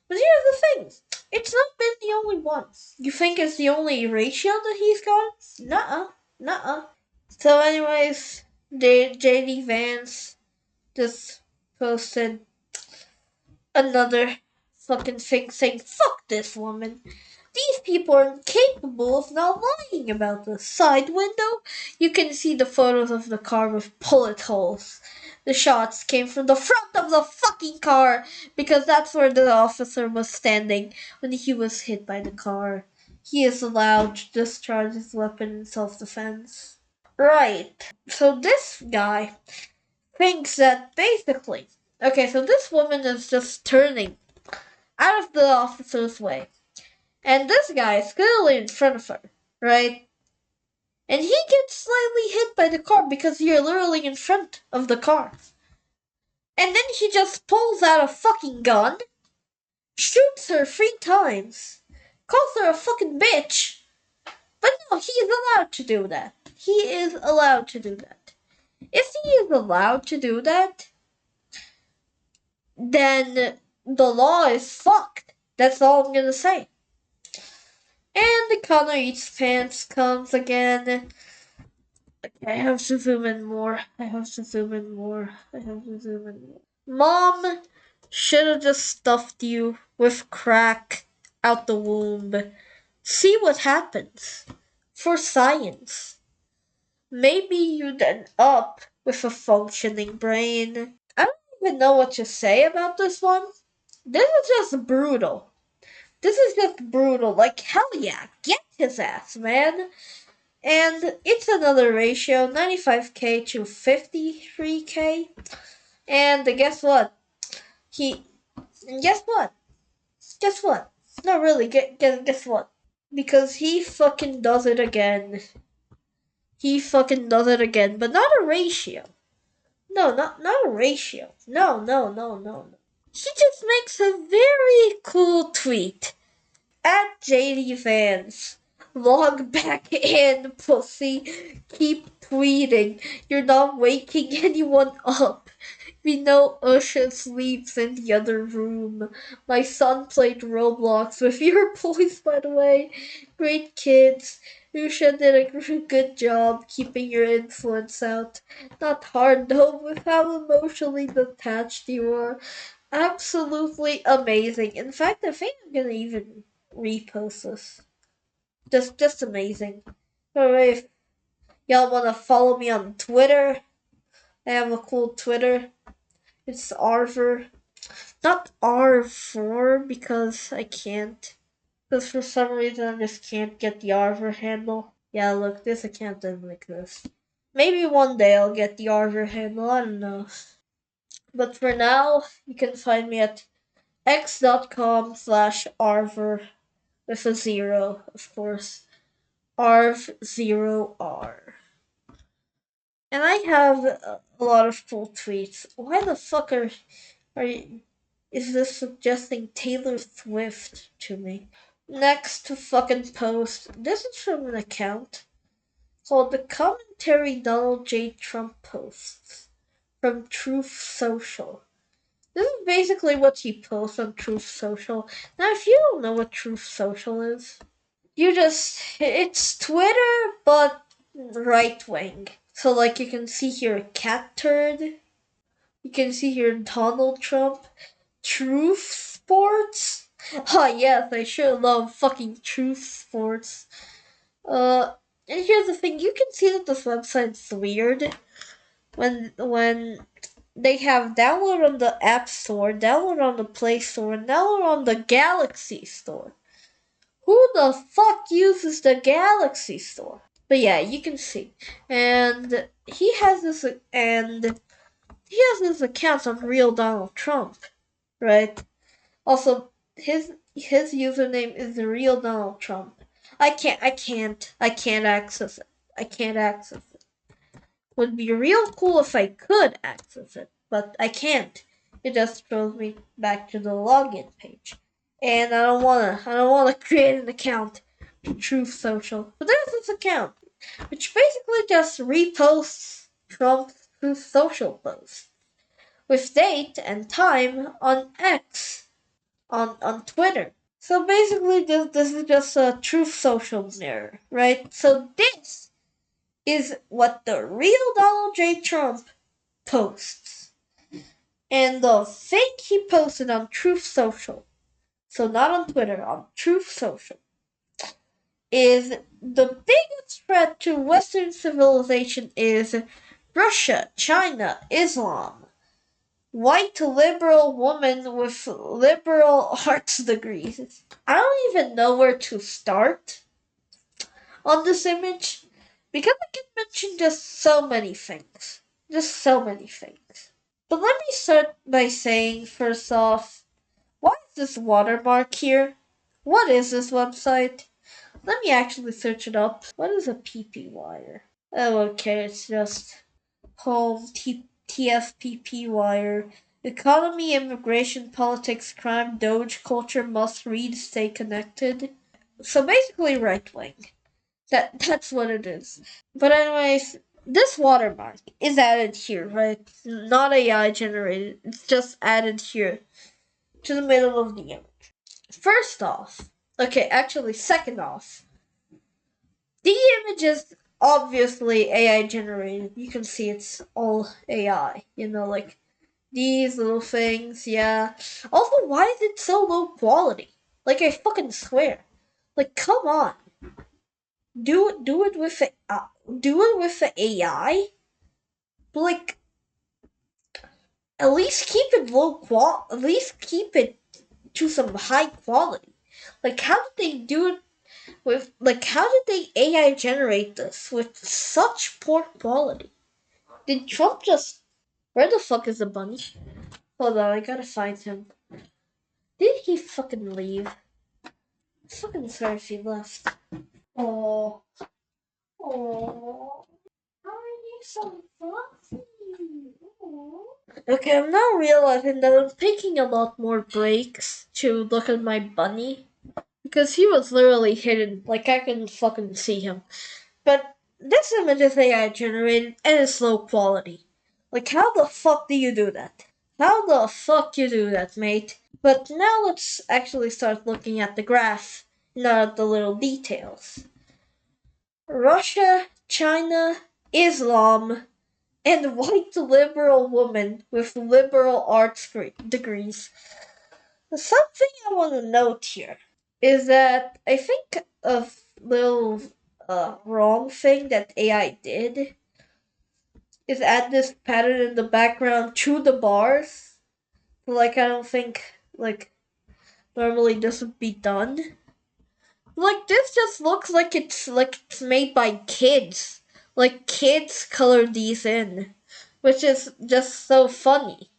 But here's the thing, it's not been the only one. You think it's the only ratio that he's got? Nuh-uh. So anyways, JD Vance just posted another fucking thing saying, fuck this woman. These people are incapable of not lying about the side window. You can see the photos of the car with bullet holes. The shots came from the front of the fucking car because that's where the officer was standing when he was hit by the car. He is allowed to discharge his weapon in self-defense. Right. So this guy thinks that basically, okay, so this woman is just turning out of the officer's way. And this guy is clearly in front of her, right? And he gets slightly hit by the car because you're literally in front of the car. And then he just pulls out a fucking gun, shoots her 3 times, calls her a fucking bitch. But no, he is allowed to do that. He is allowed to do that. If he is allowed to do that, then the law is fucked. That's all I'm gonna say. And the Connor Eats Pants comes again. I have to zoom in more. I have to zoom in more. I have to zoom in more. Mom should have just stuffed you with crack out the womb. See what happens. For science. Maybe you'd end up with a functioning brain. I don't even know what to say about this one. This is just brutal. This is just brutal. Like, hell yeah, get his ass, man. And it's another ratio, 95k to 53k. And guess what? He. And guess what? Guess what? Not really. Guess what? Because he fucking does it again. He fucking does it again, but not a ratio. No, not a ratio. No. He just makes a very cool tweet at JD Vance. Log back in, pussy. Keep tweeting. You're not waking anyone up. We know Usha sleeps in the other room. My son played Roblox with your boys, by the way. Great kids. Usha did a good job keeping your influence out. Not hard though, with how emotionally detached you are. Absolutely amazing. In fact, I think I'm gonna even repost this. Just amazing. Alright, if y'all wanna follow me on Twitter, I have a cool Twitter. It's Arvvor. Not R4 because I can't. Because for some reason I just can't get the Arvvor handle. Yeah, look, this account doesn't like this. Maybe one day I'll get the Arvvor handle, I don't know. But for now, you can find me at x.com/Arvvor with a zero, of course. Arv0R. And I have a lot of cool tweets. Why the fuck are you, is this suggesting Taylor Swift to me? Next fucking post. This is from an account called the Commentary Donald J. Trump Posts from Truth Social. This is basically what he posts on Truth Social. Now, if you don't know what Truth Social is, it's Twitter, but right wing. So, like, you can see here Cat Turd. You can see here Donald Trump. Truth Sports. Oh, yes, I sure love fucking Truth Sports. And here's the thing, you can see that this website's weird when they have download on the App Store, download on the Play Store, and download on the Galaxy Store. Who the fuck uses the Galaxy Store? But yeah, you can see. And he has this account on Real Donald Trump, right? Also, his username is the Real Donald Trump. I can't access it. I can't access it. Would be real cool if I could access it, but I can't. It just throws me back to the login page. And I don't wanna create an account to Truth Social. But there's this account, which basically just reposts Trump's Truth Social posts with date and time on X, on Twitter. So basically, this is just a Truth Social mirror, right? So this is what the real Donald J. Trump posts. And the fake he posted on Truth Social, so not on Twitter, on Truth Social, is the biggest threat to Western civilization is Russia, China, Islam. White liberal woman with liberal arts degrees. I don't even know where to start on this image because I can mention just so many things. Just so many things. But let me start by saying, first off, why is this watermark here? What is this website? Let me actually search it up. What is a PP wire? Oh, okay, it's just home TFPP wire. Economy, immigration, politics, crime, Doge culture, must read, stay connected. So basically right wing. That's what it is. But anyways, this watermark is added here, right? Not AI generated. It's just added here to the middle of the image. First off, okay, actually, second off, the image is obviously AI generated. You can see it's all AI. Like these little things, yeah. Also, why is it so low quality? Like, I fucking swear. Like, come on. Do it with the AI. But like, at least keep it At least keep it to some high quality. Like, how did they do it with? Like, how did they AI generate this with such poor quality? Did Trump just? Where the fuck is the bunny? Hold on, I gotta find him. Did he fucking leave? Fucking sorry if he left. Oh, oh, how are you so fluffy? Okay, I'm now realizing that I'm taking a lot more breaks to look at my bunny because he was literally hidden. Like I can fucking see him. But this image is AI generated and it's low quality. Like how the fuck do you do that? How the fuck you do that, mate? But now let's actually start looking at the graph, not at the little details. Russia, China, Islam, and white liberal woman with liberal arts degrees. Something I want to note here is that I think a little wrong thing that AI did is add this pattern in the background to the bars. Like I don't think like normally this would be done. Like this just looks like it's made by kids. Like kids colored these in, which is just so funny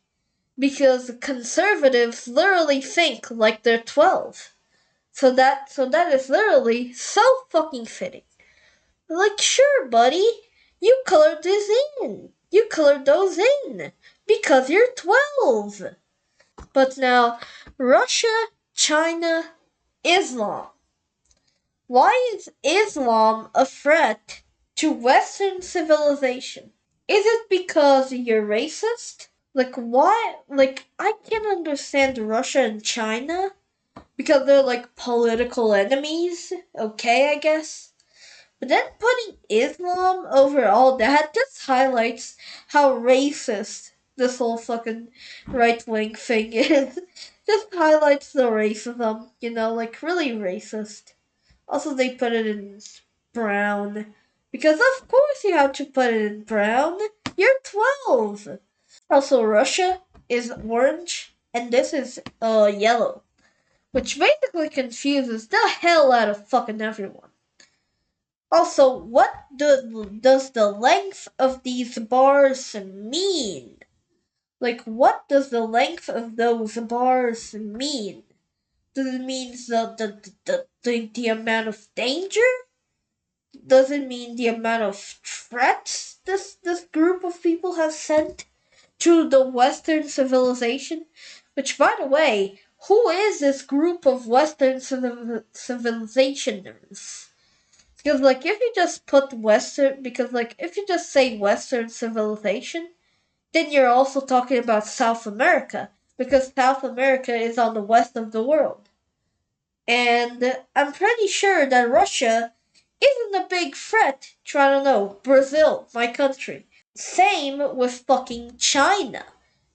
because conservatives literally think like they're 12. So that is literally so fucking fitting. Like sure, buddy, you colored this in. You colored those in because you're 12. But now Russia, China, Islam. Why is Islam a threat to Western civilization? Is it because you're racist? Like, why? Like, I can understand Russia and China because they're like political enemies. Okay, I guess. But then putting Islam over all that just highlights how racist this whole fucking right wing thing is. Just highlights the racism, like really racist. Also, they put it in brown. Because of course you have to put it in brown. You're 12. Also, Russia is orange, and this is yellow. Which basically confuses the hell out of fucking everyone. Also, what does the length of these bars mean? Like, what does the length of those bars mean? Does it mean the amount of danger? Doesn't mean the amount of threats this group of people have sent to the Western civilization. Which, by the way, who is this group of Western civilizationers? Because if you just put Western, because if you just say Western civilization, then you're also talking about South America, because South America is on the west of the world. And I'm pretty sure that Russia isn't a big threat to, I don't know, Brazil, my country. Same with fucking China,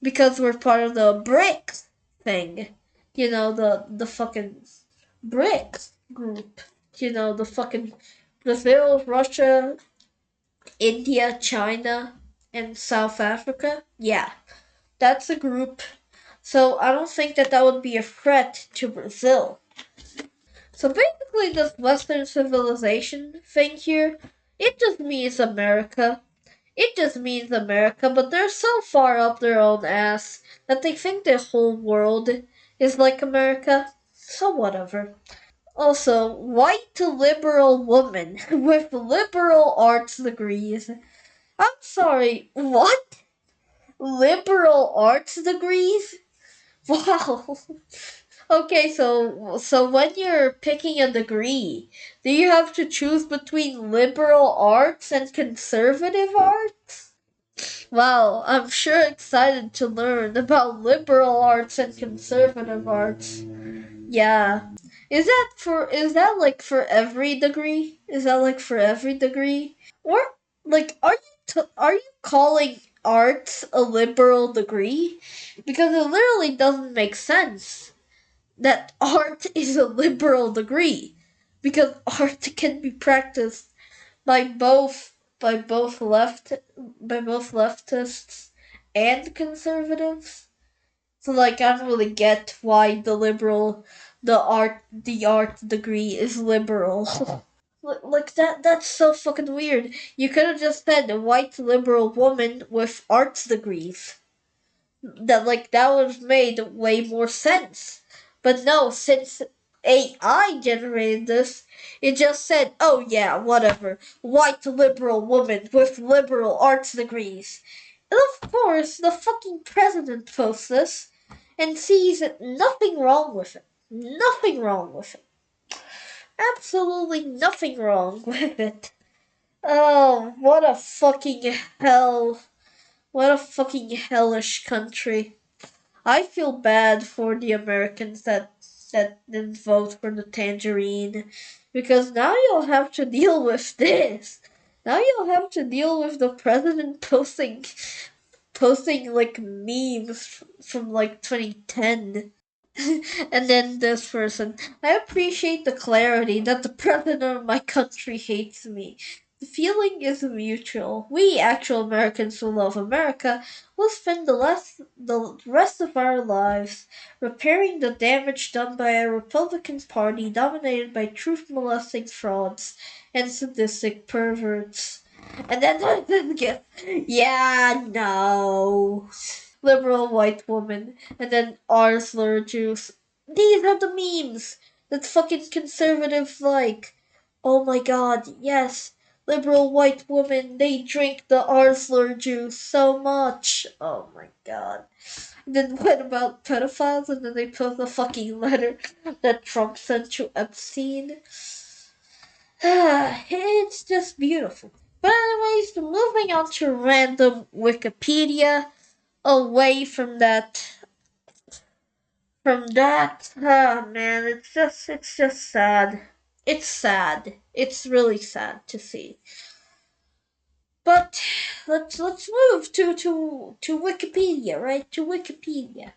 because we're part of the BRICS thing. The fucking BRICS group. The fucking Brazil, Russia, India, China, and South Africa. Yeah, that's a group. So I don't think that would be a threat to Brazil. So basically, this Western civilization thing here, it just means America. It just means America, but they're so far up their own ass that they think the whole world is like America. So whatever. Also, white liberal woman with liberal arts degrees. I'm sorry, what? Liberal arts degrees? Wow. Okay, so when you're picking a degree, do you have to choose between liberal arts and conservative arts? Wow, I'm sure excited to learn about liberal arts and conservative arts. Yeah. Is that like for every degree? Is that like for every degree? Or like are you calling arts a liberal degree? Because it literally doesn't make sense that art is a liberal degree because art can be practiced by both leftists and conservatives. So like I don't really get why the art degree is liberal. Like that's so fucking weird. You could have just said a white liberal woman with arts degrees. That would have made way more sense. But no, since AI generated this, it just said, "Oh yeah, whatever, white liberal woman with liberal arts degrees." And of course, the fucking president posts this and sees nothing wrong with it. Nothing wrong with it. Absolutely nothing wrong with it. Oh, what a fucking hell. What a fucking hellish country. I feel bad for the Americans that didn't vote for the tangerine because now you'll have to deal with this. Now you'll have to deal with the president posting like memes from like 2010. And then this person. I appreciate the clarity that the president of my country hates me. The feeling is mutual. We actual Americans who love America will spend the rest of our lives repairing the damage done by a Republican Party dominated by truth molesting frauds and sadistic perverts. And then get yeah, no liberal white woman, and then Arsler juice. These are the memes that fucking conservatives like. Oh my god, yes. Liberal white women, they drink the Arsler juice so much. Oh my god. And then what about pedophiles? And then they post a fucking letter that Trump sent to Epstein. It's just beautiful. But anyways, moving on to random Wikipedia away from that man, it's just sad. It's sad. It's really sad to see. But let's move to Wikipedia, right? To Wikipedia.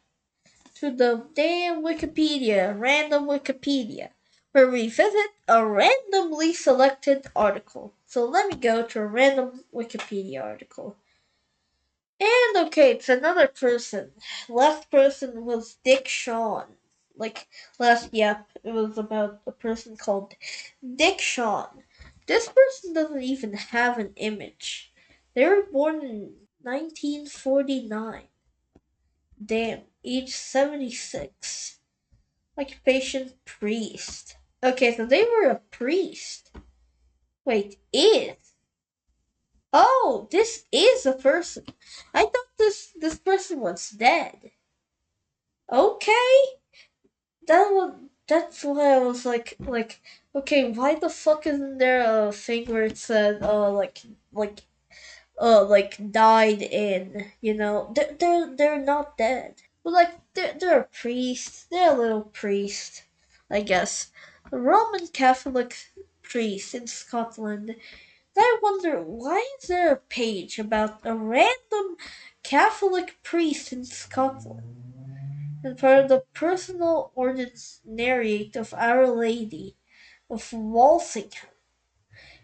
To the damn Wikipedia, random Wikipedia, where we visit a randomly selected article. So let me go to a random Wikipedia article. And okay, it's another person. Last person was Dick Shawn. Like yep, it was about a person called Dick Shawn. This person doesn't even have an image. They were born in 1949. Damn, age 76. Occupation priest. Okay, so they were a priest. Wait, is? Oh, this is a person. I thought this person was dead. Okay, that's why I was like, okay, why the fuck isn't there a thing where it said like died in, they're not dead, but like they're a priest, they're a little priest, I guess, a Roman Catholic priest in Scotland. I wonder, why is there a page about a random Catholic priest in Scotland and part of the personal ordinariate of Our Lady of Walsingham?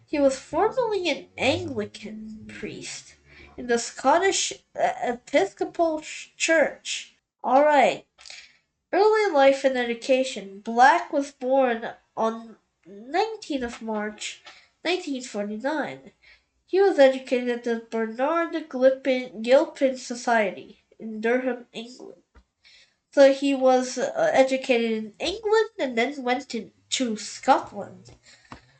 He was formerly an Anglican priest in the Scottish Episcopal Church. Alright. Early life and education. Black was born on 19th of March 1949. He was educated at the Bernard Gilpin Society in Durham, England. So he was educated in England and then went to Scotland.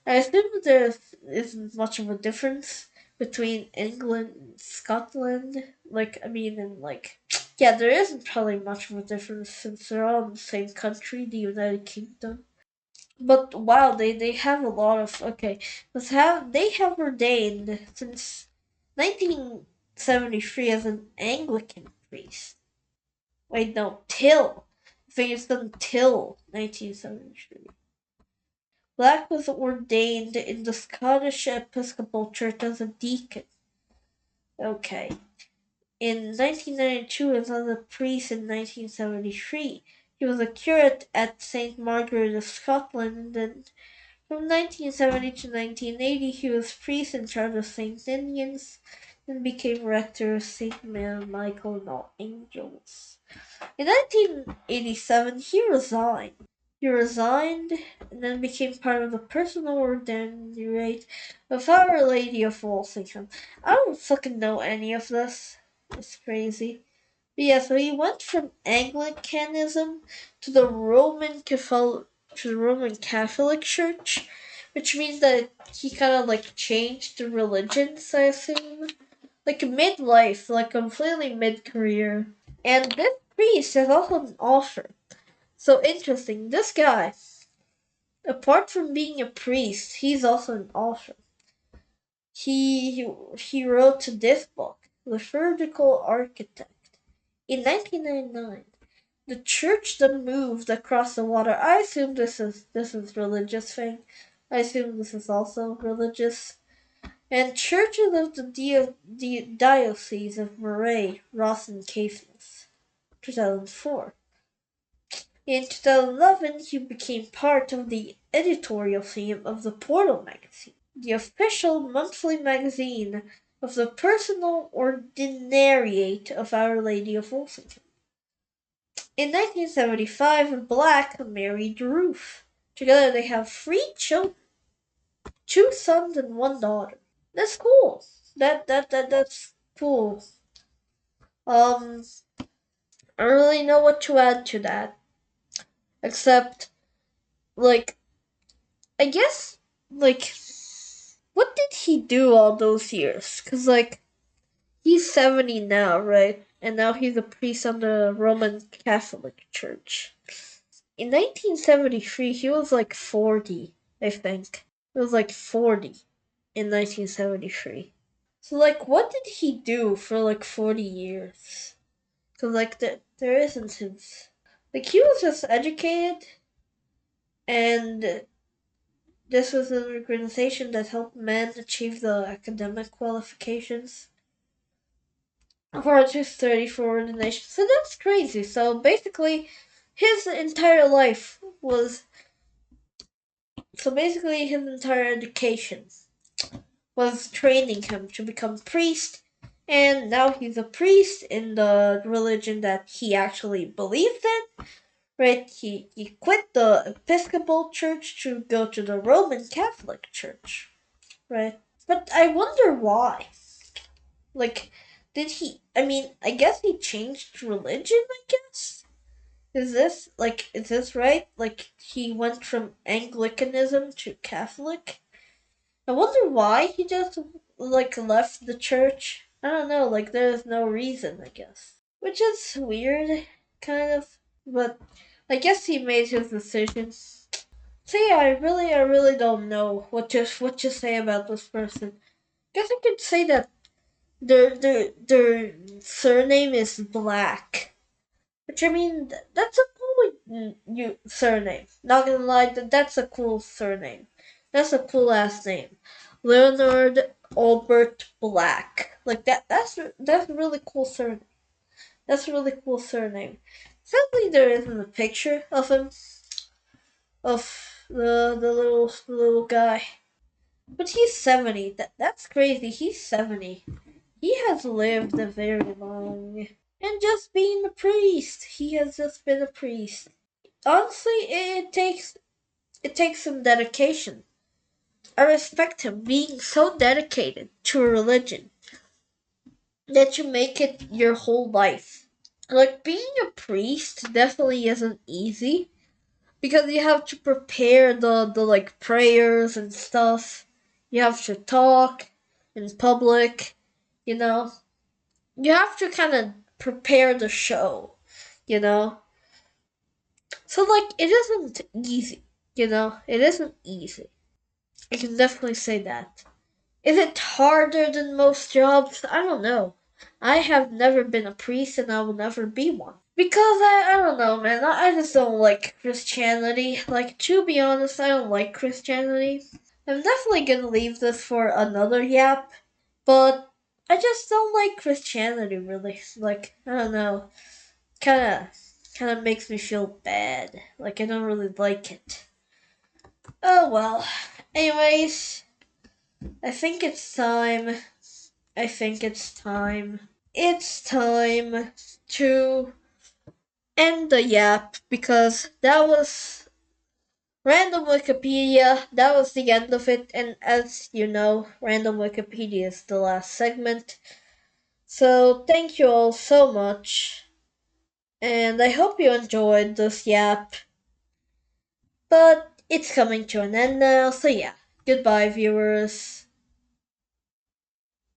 I assume there isn't much of a difference between England and Scotland. Like, I mean, in like Yeah, there isn't probably much of a difference since they're all in the same country, the United Kingdom. But wow, they have a lot of okay. They have ordained since 1973 as an Anglican priest. Wait, no, till I think it's until 1973. Black was ordained in the Scottish Episcopal Church as a deacon. Okay. In 1992, as a priest in 1973, he was a curate at St. Margaret of Scotland, and from 1970 to 1980, he was priest in charge of St. Ninians and became rector of St. Michael and All Angels. In 1987, he resigned. He resigned and then became part of the personal ordinary of Our Lady of Walsingham. I don't fucking know any of this. It's crazy. But yeah, so he went from Anglicanism to the Roman Catholic Church, which means that he kind of like changed the religions, I assume, like midlife, like completely mid career. And this priest is also an author. So interesting. This guy, apart from being a priest, he's also an author. He wrote this book, The Surgical Architect, in 1999. The church then moved across the water. I assume this is religious thing. I assume this is also religious. And churches of the Diocese of Moray, Ross and Caithness, 2004. In 2011, he became part of the editorial team of the Portal magazine, the official monthly magazine of the personal ordinariate of Our Lady of Walsingham. In 1975, Black married Ruth. Together they have 3 children, 2 sons and 1 daughter. That's cool. That's cool. Um, I don't really know what to add to that, except like I guess like what did he do all those years? Cause like he's 70 now, right? And now he's a priest on the Roman Catholic Church. In 1973, he was like 40, I think. He was like 40 in 1973. So like, what did he do for like 40 years? Cause like there isn't his. Like he was just educated, and this was an organization that helped men achieve the academic qualifications for just 34 ordination. So that's crazy. So basically, his entire life was. So basically, his entire education was training him to become priest, and now he's a priest in the religion that he actually believed in. Right? He quit the Episcopal Church to go to the Roman Catholic Church. Right? But I wonder why. Like, did he? I mean, I guess he changed religion. I guess is this right? Like he went from Anglicanism to Catholic. I wonder why he just like left the church. I don't know. Like there's no reason. I guess, which is weird, kind of. But I guess he made his decision. So yeah, I really don't know what to say about this person. Guess I could say that their surname is Black, which I mean that's a cool surname. Not gonna lie, that's a cool surname. That's a cool last name, Leonard Albert Black. Like that's a really cool surname. That's a really cool surname. Sadly, there isn't a picture of him, of the little guy. But he's 70. That's crazy. He's 70. He has lived a very long. And just being a priest. He has just been a priest. Honestly, it takes some dedication. I respect him being so dedicated to a religion that you make it your whole life. Like being a priest definitely isn't easy because you have to prepare the like prayers and stuff. You have to talk in public, you know. You have to kind of prepare the show, you know? So, like, it isn't easy, you know? It isn't easy. I can definitely say that. Is it harder than most jobs? I don't know. I have never been a priest and I will never be one. Because I don't know, man. I just don't like Christianity. Like, to be honest, I don't like Christianity. I'm definitely gonna leave this for another yap, but I just don't like Christianity really. Like, I don't know. Kinda makes me feel bad. Like, I don't really like it. Oh well. Anyways, I think it's time. I think it's time. It's time to end the yap because that was random Wikipedia. That was the end of it, and as you know, random Wikipedia is the last segment. So thank you all so much, and I hope you enjoyed this yap. But it's coming to an end now, so yeah, goodbye, viewers.